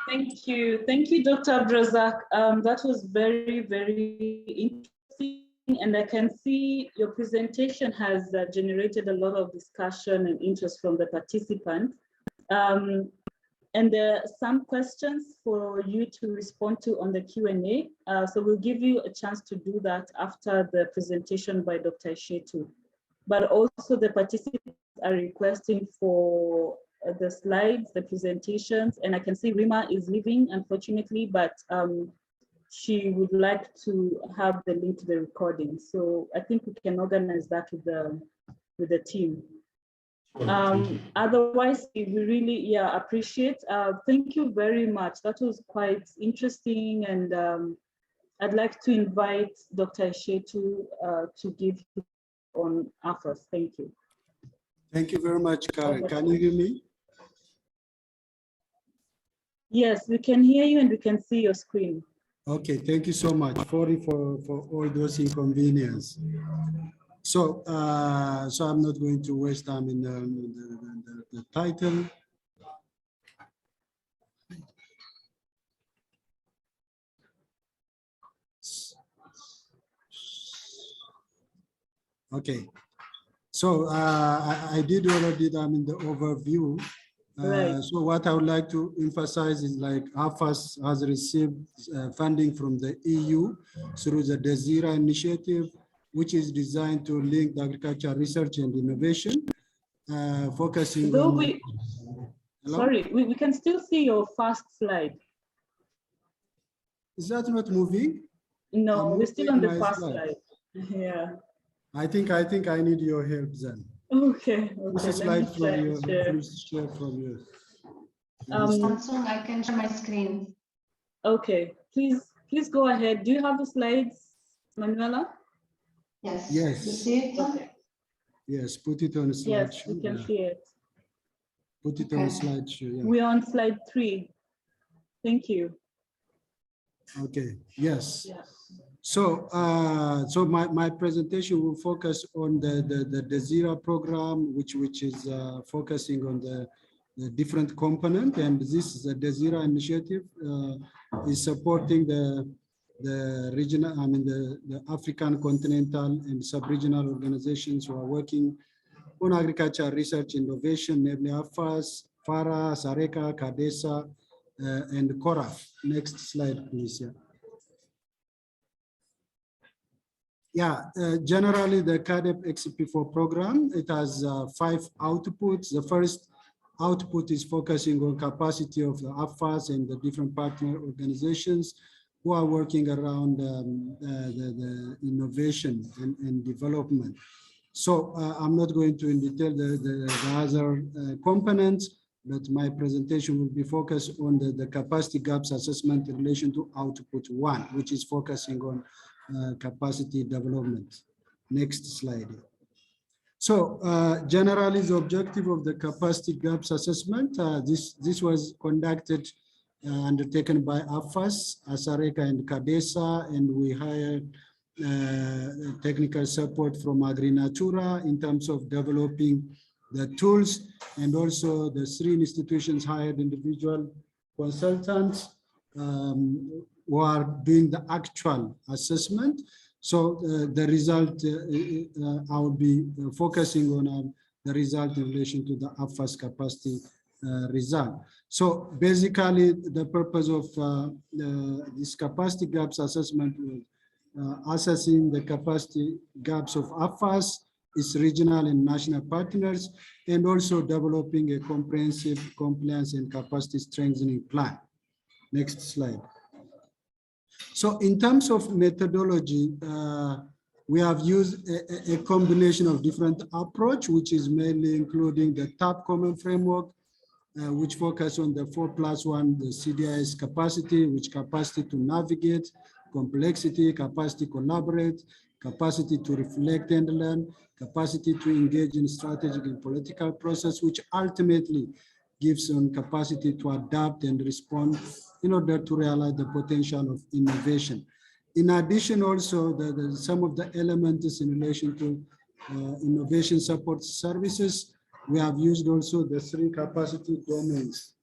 Thank you. Thank you, Dr. Abdrazak. That was very, very interesting. And I can see your presentation has generated a lot of discussion and interest from the participants. And there are some questions for you to respond to on the Q&A. So we'll give you a chance to do that after the presentation by Dr. Ishetu. But also the participants are requesting for the slides, the presentations, and I can see Rima is leaving, unfortunately, but she would like to have the link to the recording. So I think we can organize that with the team. Otherwise, we really appreciate. Thank you very much. That was quite interesting, and I'd like to invite Dr. Ishetu to give on AFAAS. Thank you.
Thank you very much, Karen. Can you hear me?
Yes, we can hear you and we can see your screen.
Okay, thank you so much. Sorry for all those inconvenience. So, so I'm not going to waste time in the title. Okay, so I did already in the overview.
Right.
So what I would like to emphasize is like AFAAS has received funding from the EU through the DESIRA initiative, which is designed to link the agriculture research and innovation, focusing on...
Sorry, we can still see your first slide.
Is that not moving?
No, we're still on the first slide. Yeah.
I think I need your help then.
Okay.
This is slide from you. Please share from you.
Samsung, I can share my screen.
Okay, please go ahead. Do you have the slides, Manuela?
Yes.
Yes.
You see it?
Okay.
Yes, put it on slideshow.
Yes, we can see it.
Put it on slideshow. Yeah.
We're on slide 3. Thank you.
Okay. Yes.
Yeah.
So, so my presentation will focus on the DESIRA program, which is focusing on the different component, and this is the DESIRA initiative is supporting the regional, the African continental and sub-regional organizations who are working on agriculture research innovation, namely AFAAS, FARA, ASARECA, CAADESA, and CORAF. Next slide, please. Generally, the CAADP XP4 program, it has 5 outputs. The first output is focusing on capacity of the AFAAS and the different partner organizations who are working around the innovation and development. So I'm not going to in detail the other components, but my presentation will be focused on the capacity gaps assessment in relation to output 1, which is focusing on capacity development. Next slide. So generally, the objective of the capacity gaps assessment, this was conducted undertaken by AFAAS, ASARECA, and CAADESA, and we hired technical support from AgriNatura in terms of developing the tools, and also the 3 institutions hired individual consultants who are doing the actual assessment. So the result, I will be focusing on the result in relation to the AFAAS capacity result. So basically, the purpose of this capacity gaps assessment was assessing the capacity gaps of AFAAS, its regional and national partners, and also developing a comprehensive compliance and capacity strengthening plan. Next slide. So in terms of methodology, we have used a combination of different approach, which is mainly including the TAP common framework, which focus on the 4+1, the CDIS capacity, which capacity to navigate, complexity, capacity to collaborate, capacity to reflect and learn, capacity to engage in strategic and political process, which ultimately gives on capacity to adapt and respond in order to realize the potential of innovation. In addition, also, some of the elements in relation to innovation support services, we have used also the 3 capacity domains.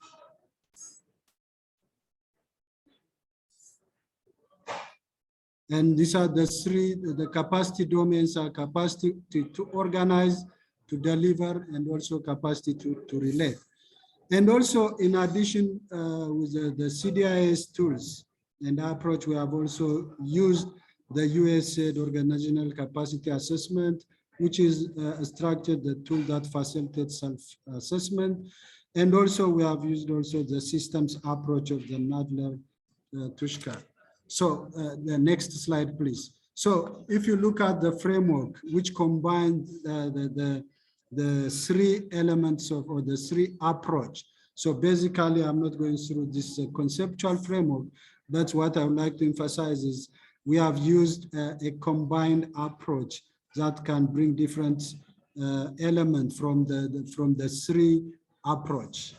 And these are the 3, the capacity domains are capacity to organize, to deliver, and also capacity to relate. And also, in addition, with the CDIS tools and approach, we have also used the USAID organizational capacity assessment, which is structured the tool that facilitates self-assessment. And also, we have used also the systems approach of the Nadler-Tushka. So the next slide, please. So if you look at the framework, which combines the 3 elements of, or the 3 approach. So basically, I'm not going through this conceptual framework. That's what I would like to emphasize is we have used a combined approach that can bring different elements from the 3 approach.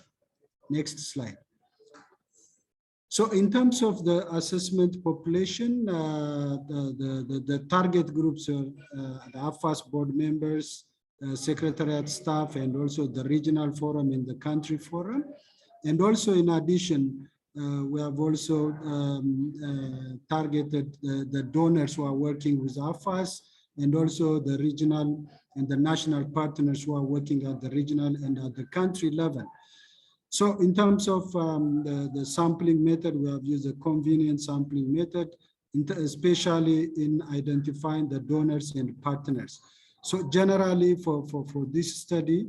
Next slide. So in terms of the assessment population, the target groups are the AFAAS board members, secretariat staff, and also the regional forum and the country forum. And also in addition, we have also targeted the donors who are working with AFAAS, and also the regional and the national partners who are working at the regional and at the country level. So in terms of the sampling method, we have used a convenient sampling method, especially in identifying the donors and partners. So generally for this study,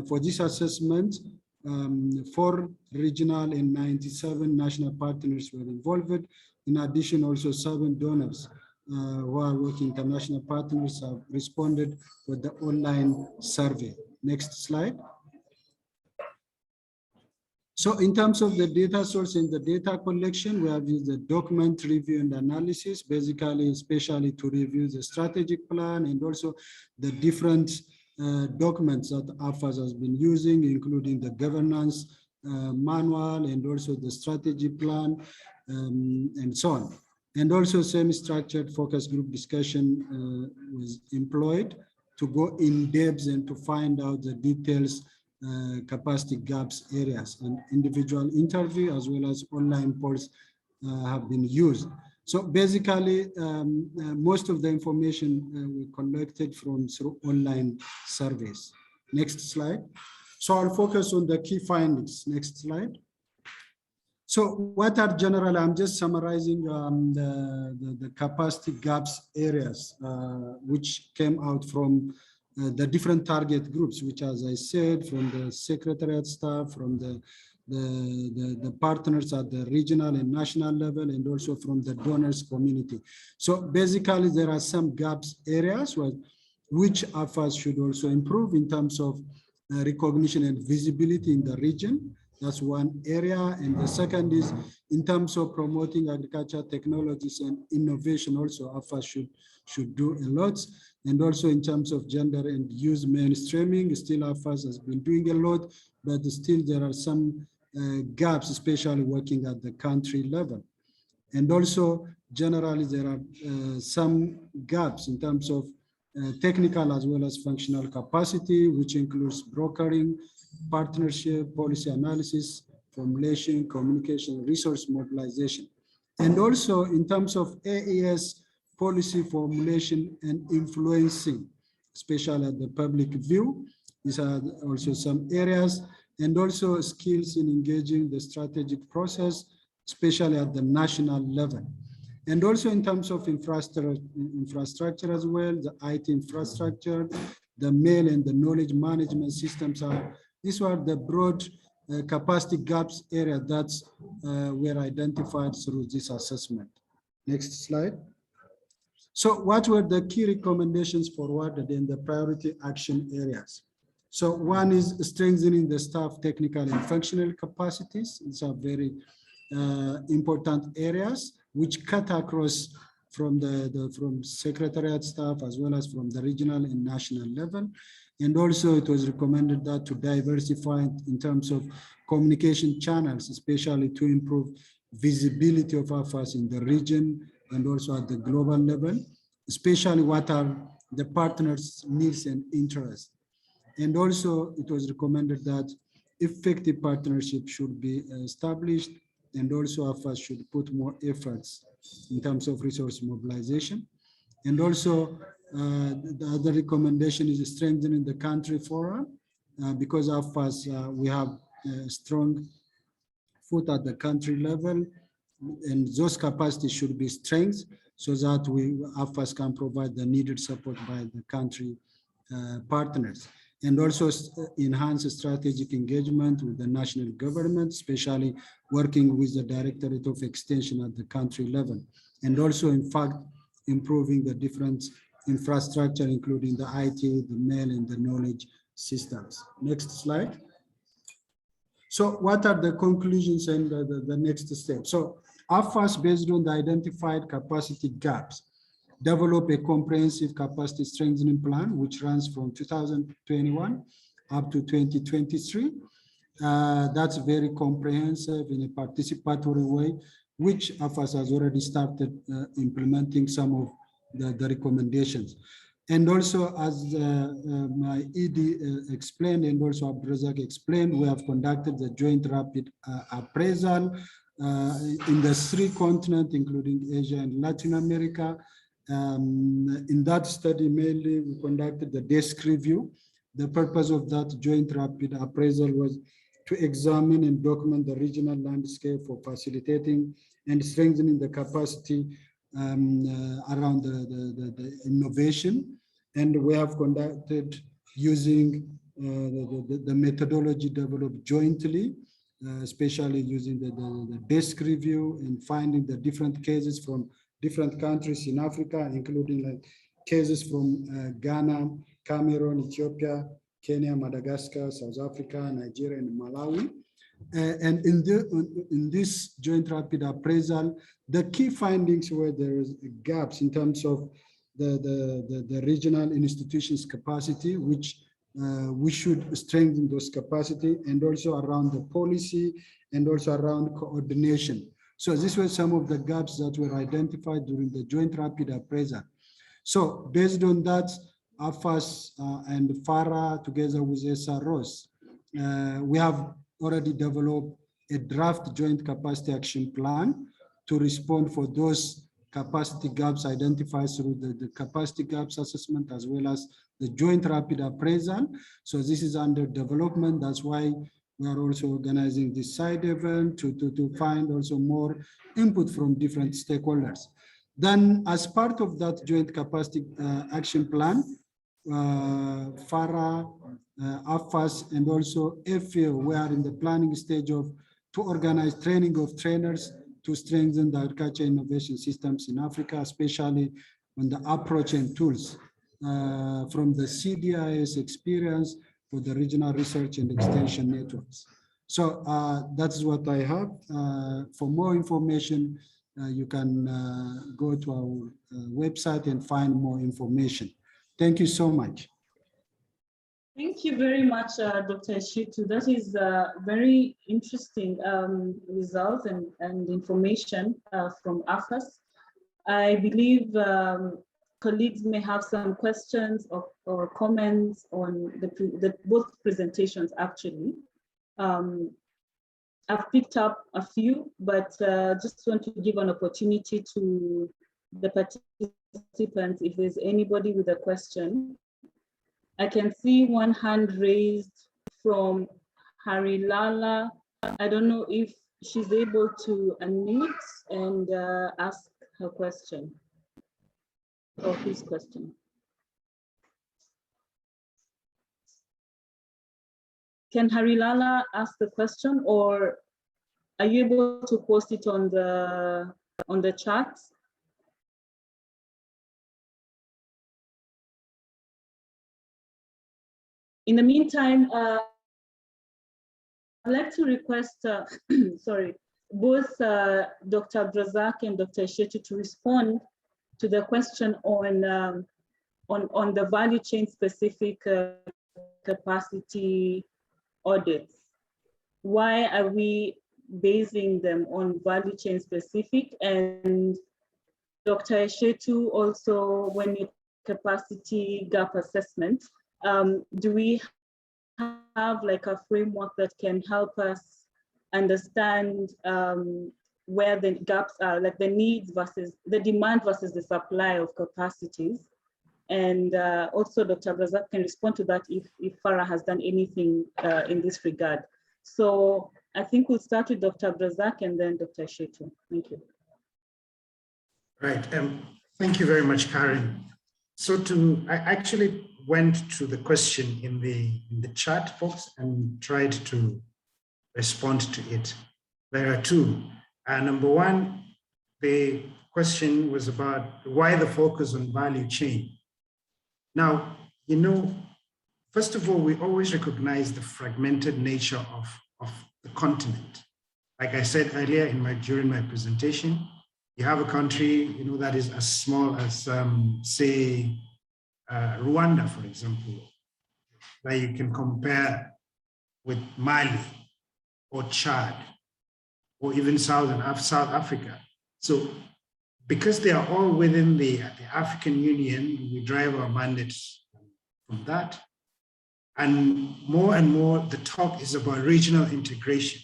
for this assessment, 4 regional and 97 national partners were involved. In addition, also 7 donors who are working international partners have responded with the online survey. Next slide. So in terms of the data source and the data collection, we have used the document review and analysis, basically, especially to review the strategic plan and also the different documents that AFAAS has been using, including the governance manual and also the strategy plan and so on. And also semi-structured focus group discussion was employed to go in depth and to find out the details capacity gaps areas, and individual interview as well as online polls have been used. So basically, most of the information we collected through online surveys. Next slide. So I'll focus on the key findings. Next slide. So what are general, I'm just summarizing the capacity gaps areas, which came out from the different target groups, which, as I said, from the secretariat staff, from the partners at the regional and national level, and also from the donors community. So basically, there are some gaps areas which AFAAS should also improve in terms of recognition and visibility in the region. That's one area. And the second is in terms of promoting agricultural technologies and innovation, also AFAAS should do a lot. And also in terms of gender and youth mainstreaming, still AFAAS has been doing a lot, but still there are some gaps, especially working at the country level. And also generally there are some gaps in terms of technical as well as functional capacity, which includes brokering, partnership, policy analysis, formulation, communication, resource mobilization. And also in terms of AES policy formulation and influencing, especially at the public view. These are also some areas, and also skills in engaging the strategic process, especially at the national level. And also in terms of infrastructure as well, the IT infrastructure, the mail and the knowledge management systems these were the broad capacity gaps area that were identified through this assessment. Next slide. So what were the key recommendations forwarded in the priority action areas? So one is strengthening the staff technical and functional capacities. These are very important areas which cut across from from secretariat staff as well as from the regional and national level. And also it was recommended that to diversify in terms of communication channels, especially to improve visibility of AFAAS in the region and also at the global level, especially what are the partners' needs and interests. And also it was recommended that effective partnership should be established, and also AFAAS should put more efforts in terms of resource mobilization. And also the other recommendation is strengthening the country fora because AFAAS we have a strong foot at the country level, and those capacities should be strengthened so that AFAAS can provide the needed support by the country partners. And also enhance strategic engagement with the national government, especially working with the Directorate of Extension at the country level. And also, in fact, improving the different infrastructure, including the IT, the mail, and the knowledge systems. Next slide. So what are the conclusions and the next step? So AFAAS, based on the identified capacity gaps, develop a comprehensive capacity strengthening plan, which runs from 2021 up to 2023. That's very comprehensive in a participatory way, which AFAAS has already started implementing some of the recommendations. And also, as my ED explained, and also Abdrazak explained, we have conducted the joint rapid appraisal in the 3 continents, including Asia and Latin America. In that study, mainly we conducted the desk review. The purpose of that joint rapid appraisal was to examine and document the regional landscape for facilitating and strengthening the capacity around the innovation. And we have conducted using the methodology developed jointly, especially using the desk review and finding the different cases from different countries in Africa, including like cases from Ghana, Cameroon, Ethiopia, Kenya, Madagascar, South Africa, Nigeria, and Malawi. And in this joint rapid appraisal, the key findings were there is gaps in terms of the regional institutions' capacity, which we should strengthen those capacity, and also around the policy and also around coordination. So these were some of the gaps that were identified during the joint rapid appraisal. So based on that, AFAAS and FARA together with SROs, we have already developed a draft joint capacity action plan to respond for those capacity gaps identified through the capacity gaps assessment as well as the joint rapid appraisal. So this is under development. That's why we are also organizing this side event to find also more input from different stakeholders. Then as part of that joint capacity action plan, FARA, AFAAS, and also FAO, we are in the planning stage to organize training of trainers to strengthen the agriculture innovation systems in Africa, especially on the approach and tools from the CDIS experience for the regional research and extension networks. So that's what I have. For more information, you can go to our website and find more information. Thank you so much.
Thank you very much, Dr. Shitu. That is very interesting results and information from AFAAS. I believe colleagues may have some questions or comments on both presentations, actually. I've picked up a few, but just want to give an opportunity to the participants if there's anybody with a question. I can see one hand raised from Harilala. I don't know if she's able to unmute and ask her question or his question. Can Harilala ask the question, or are you able to post it on the chat? In the meantime, I'd like to request, sorry, both Dr. Abdrazak and Dr. Shetu to respond to the question on the value chain specific capacity audits. Why are we basing them on value chain specific? And Dr. Shetu, also, when you capacity gap assessment, do we have like a framework that can help us understand where the gaps are, like the needs versus the demand versus the supply of capacities? And also Dr. Abdrazak can respond to that if FARA has done anything in this regard. So I think we'll start with Dr. Abdrazak and then Dr. Shetu. Thank you.
Right, thank you very much, Karen. So I actually went to the question in the chat box and tried to respond to it. There are two. Number one, the question was about why the focus on value chain. Now, you know, first of all, we always recognize the fragmented nature of the continent. Like I said earlier during my presentation, you have a country, you know, that is as small as, say, Rwanda, for example, that you can compare with Mali or Chad or even South Africa. So because they are all within the African Union, we drive our mandates from that. And more, the talk is about regional integration.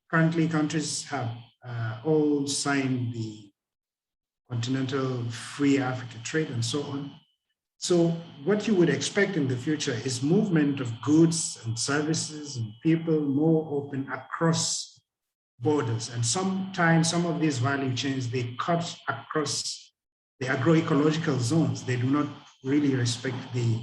Currently, countries have all signed the Continental Free Africa Trade and so on. So what you would expect in the future is movement of goods and services and people more open across borders. And sometimes some of these value chains, they cut across the agroecological zones. They do not really respect the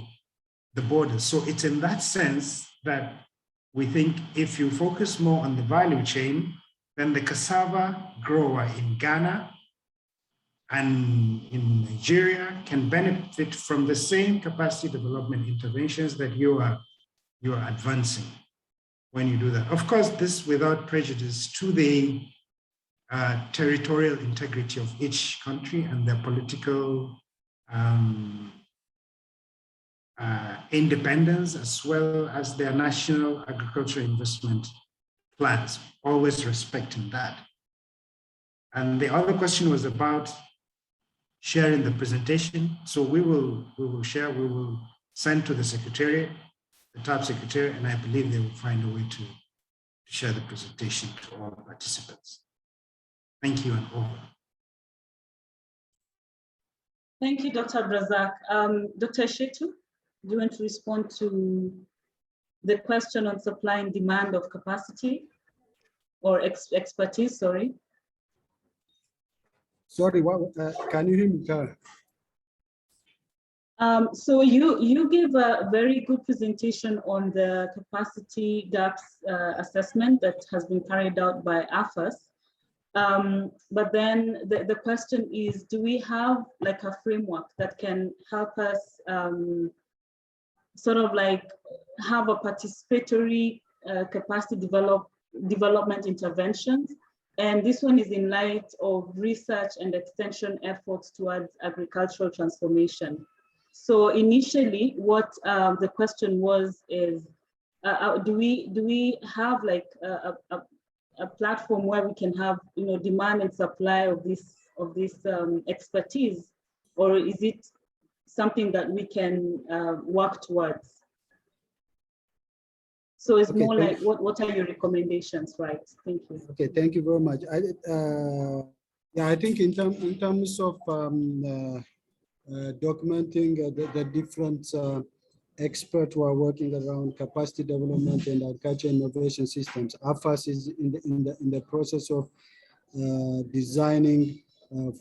borders. So it's in that sense that we think if you focus more on the value chain, then the cassava grower in Ghana and in Nigeria can benefit from the same capacity development interventions that you are advancing when you do that. Of course, this without prejudice to the territorial integrity of each country and their political independence, as well as their national agricultural investment plans, always respecting that. And the other question was about sharing the presentation. So we will share, we will send to the Secretariat, the TAP Secretariat, and I believe they will find a way to share the presentation to all participants. Thank you and over.
Thank you, Dr. Abdrazak. Dr. Shetu, do you want to respond to the question on supply and demand of capacity or expertise, sorry?
Sorry, can you hear me, Karen?
So you gave a very good presentation on the capacity gaps assessment that has been carried out by AFAAS. But then the question is, do we have like a framework that can help us sort of like have a participatory capacity development interventions? And this one is in light of research and extension efforts towards agricultural transformation. So initially, what the question was is, do we have like a platform where we can have, you know, demand and supply of this expertise, or is it something that we can work towards? So it's
Okay,
more like, what are your recommendations, right? Thank you.
Okay, thank you very much. Yeah, I think in terms of documenting the different experts who are working around capacity development and agriculture innovation systems, AFAAS is in the process of designing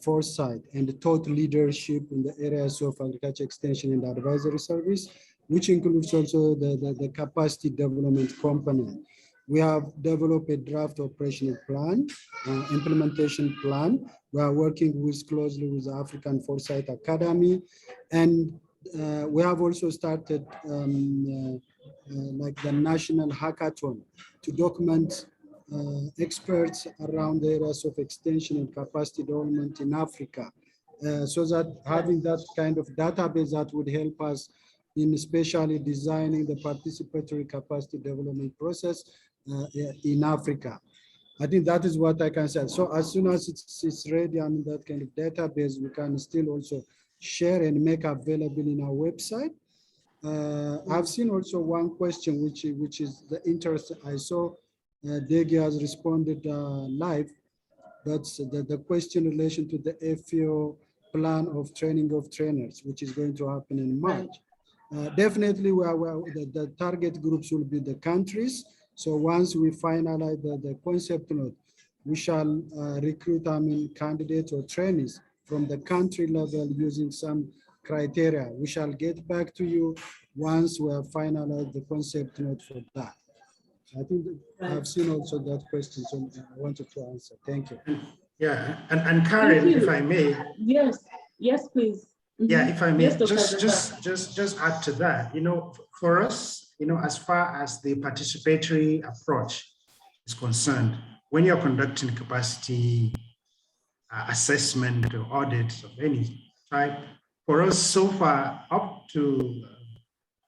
Foresight and thought leadership in the areas of agriculture extension and advisory service, which includes also the capacity development component. We have developed a draft operational plan, implementation plan. We are working closely with the African Foresight Academy, and we have also started like the national hackathon to document experts around the areas of extension and capacity development in Africa, so that having that kind of database that would help us in especially designing the participatory capacity development process in Africa. I think that is what I can say. So as soon as it's ready, I mean, that kind of database, we can still also share and make available in our website. I've seen also one question, which is the interest. I saw Degi has responded live, but the question in relation to the FAO plan of training of trainers, which is going to happen in March. Definitely, the target groups will be the countries. So once we finalize the concept note, we shall recruit, I mean, candidates or trainees from the country level using some criteria. We shall get back to you once we have finalized the concept note for that. I think I've seen also that question, so I wanted to answer. Thank you.
Yeah, and Karen, if I may.
Yes, yes, please.
Yeah, if I may,
yes,
just add to that, you know, for us, you know, as far as the participatory approach is concerned, when you're conducting capacity assessment or audits of any type, for us so far up to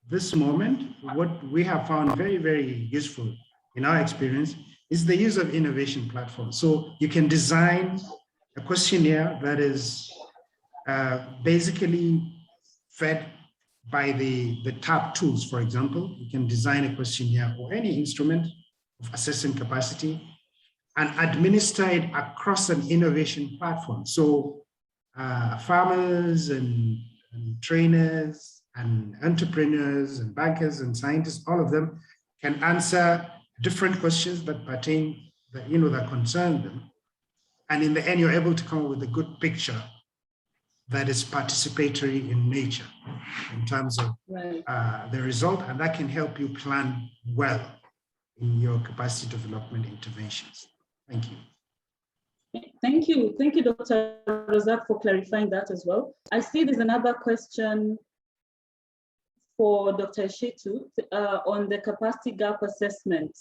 this moment, what we have found very, very useful in our experience is the use of innovation platforms. So you can design a questionnaire that is basically fed by the TAP tools, for example. You can design a questionnaire or any instrument of assessing capacity and administer it across an innovation platform. So farmers and trainers and entrepreneurs and bankers and scientists, all of them can answer different questions that pertain, that, you know, that concern them. And in the end, you're able to come up with a good picture that is participatory in nature in terms of the result, and that can help you plan well in your capacity development interventions. Thank you.
Thank you. Thank you, Dr. Razak, for clarifying that as well. I see there's another question for Dr. Shetu on the capacity gap assessment.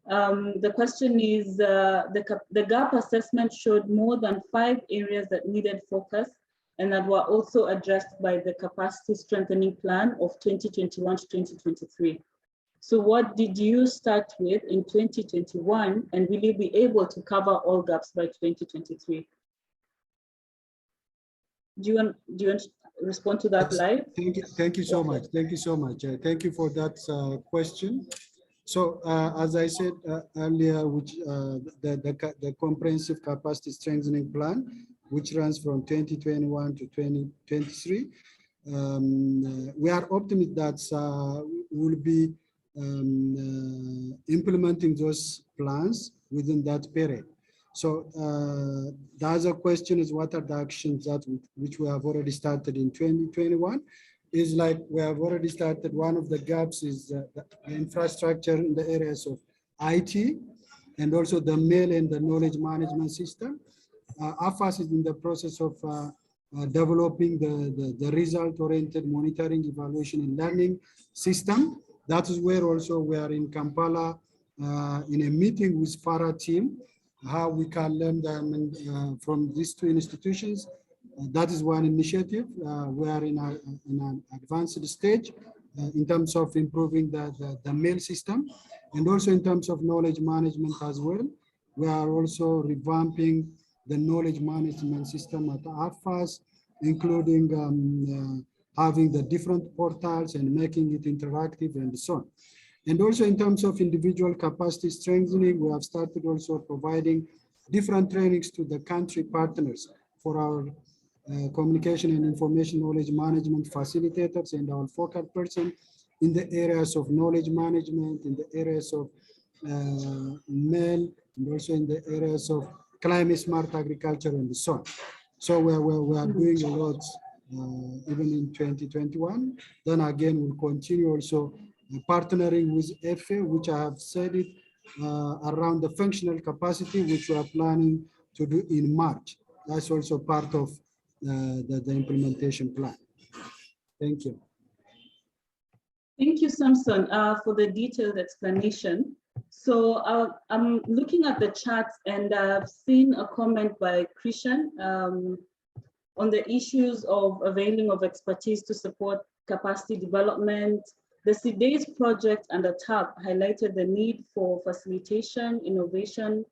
The question is, the gap assessment showed more than 5 areas that needed focus and that were also addressed by the capacity strengthening plan of 2021 to 2023. So what did you start with in 2021, and will you be able to cover all gaps by 2023? Do you want to respond to that live?
Thank you so much. Thank you so much. Thank you for that question. So as I said earlier, which the comprehensive capacity strengthening plan, which runs from 2021 to 2023, we are optimistic that we'll be implementing those plans within that period. So the other question is, what are the actions that which we have already started in 2021? Is like we have already started. One of the gaps is the infrastructure in the areas of IT and also the mail and the knowledge management system. AFAAS is in the process of developing the result-oriented monitoring, evaluation, and learning system. That is where also we are in Kampala in a meeting with FARA team, how we can learn them from these 2 institutions. That is one initiative. We are in an advanced stage in terms of improving the mail system, and also in terms of knowledge management as well. We are also revamping the knowledge management system at AFAAS, including having the different portals and making it interactive and so on. And also in terms of individual capacity strengthening, we have started also providing different trainings to the country partners for our communication and information knowledge management facilitators and our focal person in the areas of knowledge management, in the areas of mail, and also in the areas of climate smart agriculture and so on. So we are doing a lot even in 2021. Then again, we'll continue also partnering with FA, which I have said it, around the functional capacity, which we are planning to do in March. That's also part of the implementation plan. Thank you.
Thank you, Samson, for the detailed explanation. So I'm looking at the charts and I've seen a comment by Christian on the issues of availing of expertise to support capacity development. The CDAIS project and the TAP highlighted the need for facilitation, innovation,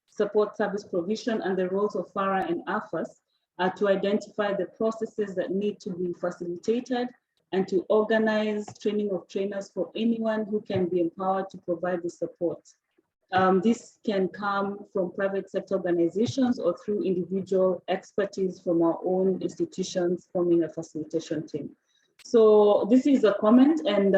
support service provision, and the roles of FARA and AFAAS to identify the processes that need to be facilitated and to organize training of trainers for anyone who can be empowered to provide the support. This can come from private sector organizations or through individual expertise from our own institutions forming a facilitation team. So this is a comment, and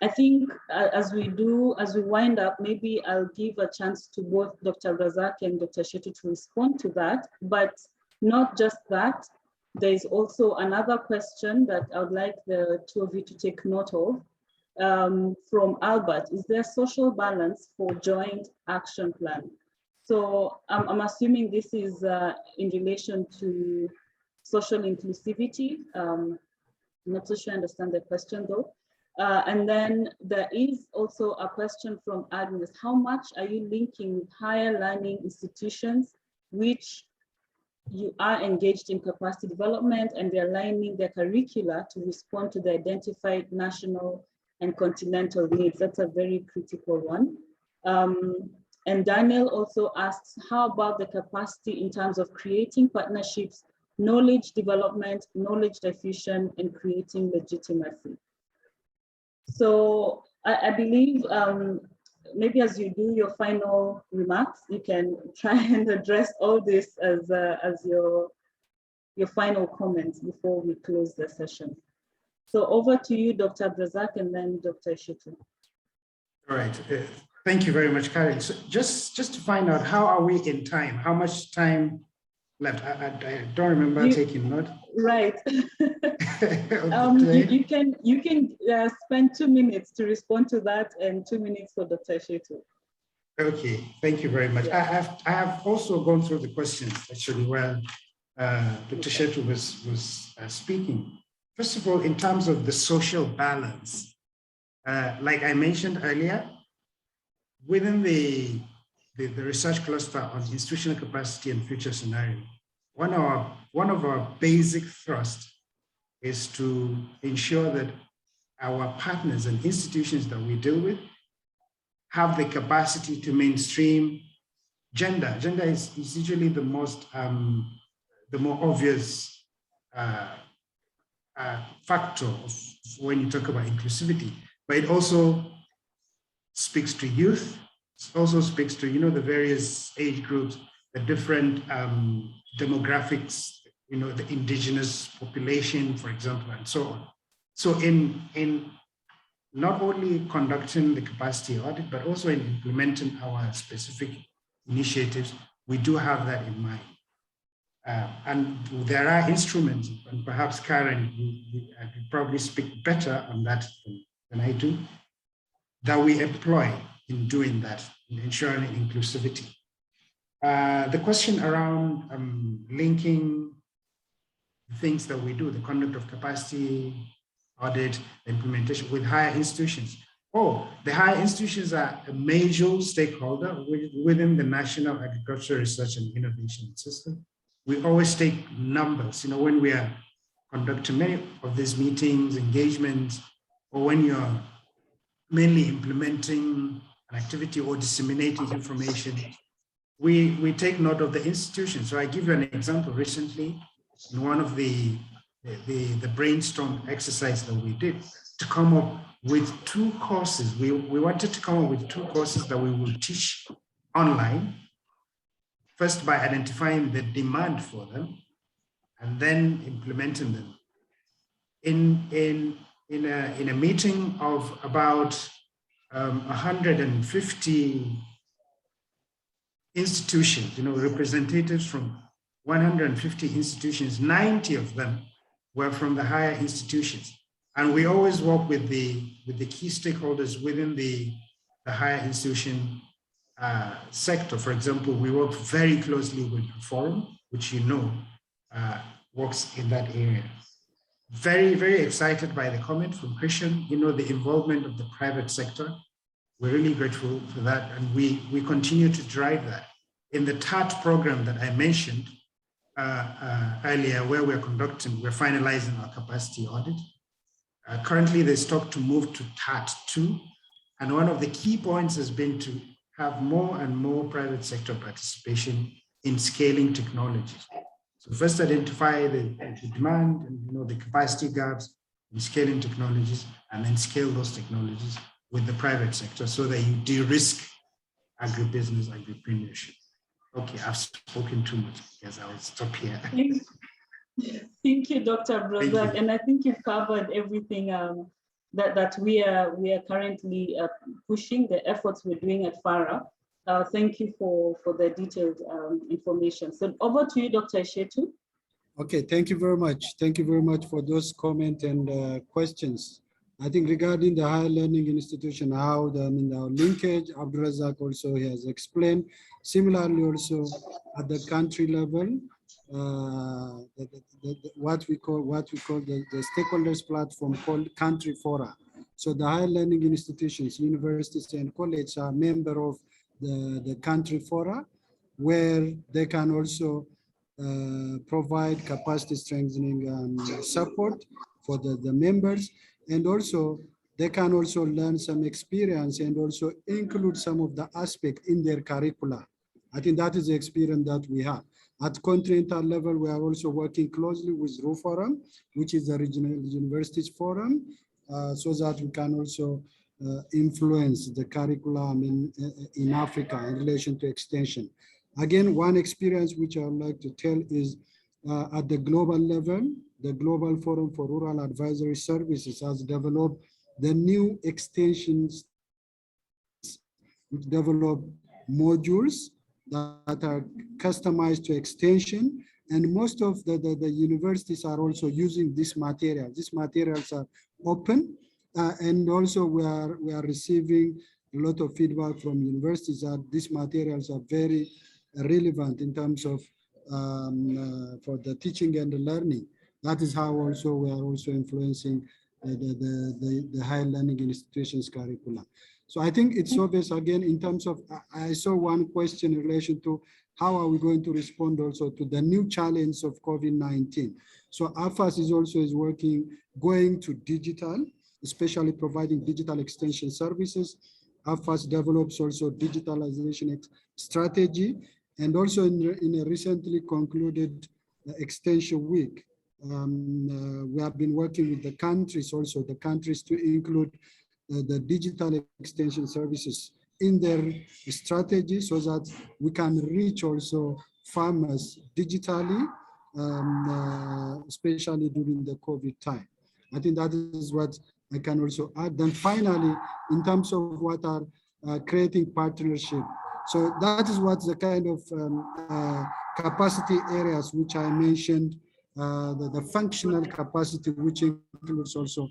I think as we wind up, maybe I'll give a chance to both Dr. Razak and Dr. Shetu to respond to that, but not just that. There is also another question that I would like the two of you to take note of from Albert. Is there social balance for joint action plan? So I'm assuming this is in relation to social inclusivity. I'm not so sure I understand the question though. And then there is also a question from Agnes. How much are you linking with higher learning institutions which you are engaged in capacity development and they're aligning their curricula to respond to the identified national and continental needs? That's a very critical one. And Daniel also asks, how about the capacity in terms of creating partnerships, knowledge development, knowledge diffusion, and creating legitimacy? So I believe maybe as you do your final remarks, you can try and address all this as your final comments before we close the session. So over to you, Dr. Razak, and then Dr. Shetu.
All right. Thank you very much, Karen. So just to find out, how are we in time? How much time left? I don't remember taking note.
Right. You can spend 2 minutes to respond to that and 2 minutes for Dr. Shetu.
Okay, thank you very much.
Yeah.
I have also gone through the questions actually while Dr. Shetu was speaking. First of all, in terms of the social balance, like I mentioned earlier, within the research cluster on institutional capacity and future scenario, one of our basic thrusts is to ensure that our partners and institutions that we deal with have the capacity to mainstream gender. Gender is usually the more obvious factor of when you talk about inclusivity, but it also speaks to youth. It also speaks to, the various age groups, the different demographics, the indigenous population, for example, and so on. So in not only conducting the capacity audit, but also in implementing our specific initiatives, we do have that in mind. And there are instruments, and perhaps Karen will probably speak better on that than I do, that we employ in doing that, in ensuring inclusivity. The question around linking things that we do, the conduct of capacity audit, implementation with higher institutions. The higher institutions are a major stakeholder within the National Agricultural Research and Innovation System. We always take numbers, when we are conducting many of these meetings, engagements, or when you're mainly implementing an activity or disseminating information, we take note of the institutions. So I give you an example. Recently, in one of the brainstorm exercise that we did, to come up with 2 courses. We wanted to come up with 2 courses that we will teach online, first by identifying the demand for them and then implementing them. In a meeting of about 150 institutions, representatives from 150 institutions, 90 of them were from the higher institutions. And we always work with the key stakeholders within the higher institution sector. For example, we work very closely with the forum, which works in that area. Very, very excited by the comment from Christian, the involvement of the private sector. We're really grateful for that, and we continue to drive that. In the TAT program that I mentioned earlier, where we're finalizing our capacity audit. Currently, there's talk to move to TAT2, and one of the key points has been to have more and more private sector participation in scaling technologies. So first identify the demand and the capacity gaps in scaling technologies, and then scale those technologies with the private sector so that you de-risk agribusiness, agripreneurship. Okay, I've spoken too much. Yes, I will stop here.
Thank you, Dr. Abdulrazak. And I think you've covered everything that we are currently pushing, the efforts we're doing at FARA. Thank you for the detailed information. So over to you, Dr. Eshetu.
Okay, thank you very much. Thank you very much for those comments and questions. I think regarding the higher learning institution, how the linkage, Abdulrazak also has explained. Similarly, also at the country level, what we call the stakeholders platform called Country Fora. So the higher learning institutions, universities and colleges are member of the Country Fora, where they can also provide capacity strengthening support for the members, and also they can also learn some experience and also include some of the aspects in their curricula. I think that is the experience that we have. At continental level, we are also working closely with RU Forum, which is the Regional Universities Forum, so that we can also influence the curriculum in Africa in relation to extension. Again, one experience which I would like to tell is at the global level, the Global Forum for Rural Advisory Services has developed the new extensions, which develop modules that are customized to extension. And most of the universities are also using this material. These materials are open. And also we are receiving a lot of feedback from universities that these materials are very relevant in terms of for the teaching and the learning. That is how also we are also influencing the higher learning institutions curricula. So I think it's obvious again in terms of, I saw one question in relation to how are we going to respond also to the new challenge of COVID-19. So AFAAS is also working, going to digital, especially providing digital extension services. AFAAS develops also digitalization strategy, and also in a recently concluded extension week, we have been working with the countries also, the countries to include the digital extension services in their strategy so that we can reach also farmers digitally, especially during the COVID time. I think that is what I can also add. Then finally, in terms of what are creating partnership. So that is what the kind of capacity areas which I mentioned, the functional capacity, which includes also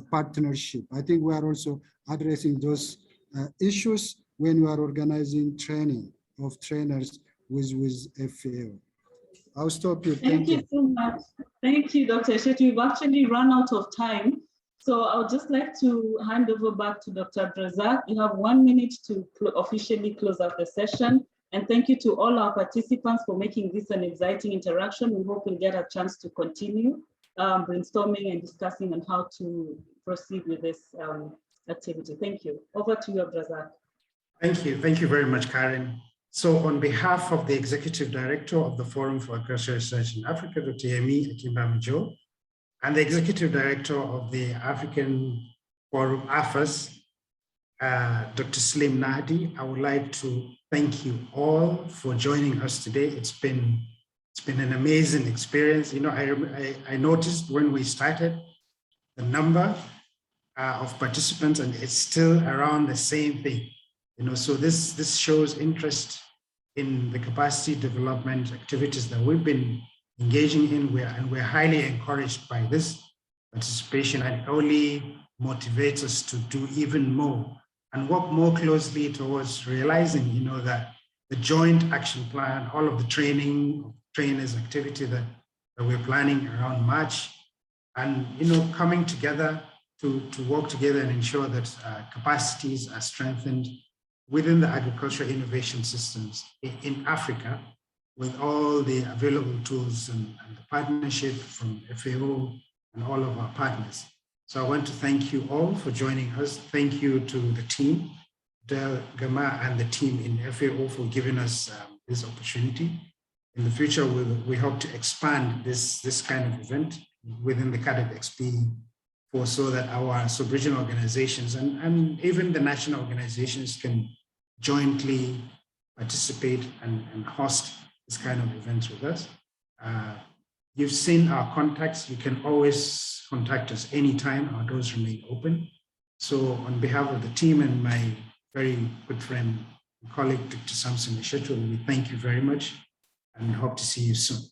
partnership. I think we are also addressing those issues when we are organizing training of trainers with FAO. I'll stop you.
Thank you so much. Thank you, Dr. Eshetu. We've actually run out of time. So I would just like to hand over back to Dr. Abdulrazak. You have 1 minute to officially close out the session. And thank you to all our participants for making this an exciting interaction. We hope we'll get a chance to continue brainstorming and discussing on how to proceed with this activity. Thank you. Over to you, Abdulrazak.
Thank you. Thank you very much, Karen. So on behalf of the Executive Director of the Forum for Agricultural Research in Africa, Dr. Yemi Akimbamijo, and the Executive Director of the African FARA AFAAS, Dr. Slim Nadi. I would like to thank you all for joining us today. It's been an amazing experience. You know, I noticed when we started the number of participants, and it's still around the same thing. You know, so this shows interest in the capacity development activities that we've been engaging in, and we're highly encouraged by this participation, and it only motivates us to do even more and work more closely towards realizing, you know, that the joint action plan, all of the trainers activity that we're planning around March, and, you know, coming together to work together and ensure that capacities are strengthened within the agricultural innovation systems in Africa, with all the available tools and the partnership from FAO and all of our partners. So I want to thank you all for joining us. Thank you to the team, Del Gama and the team in FAO for giving us this opportunity. In the future, we hope to expand this kind of event within the CAADP XP so that our sub-regional organizations and even the national organizations can jointly participate and host this kind of events with us. You've seen our contacts. You can always contact us anytime. Our doors remain open. So on behalf of the team and my very good friend and colleague, Dr. Samson Eshetu, we thank you very much and hope to see you soon.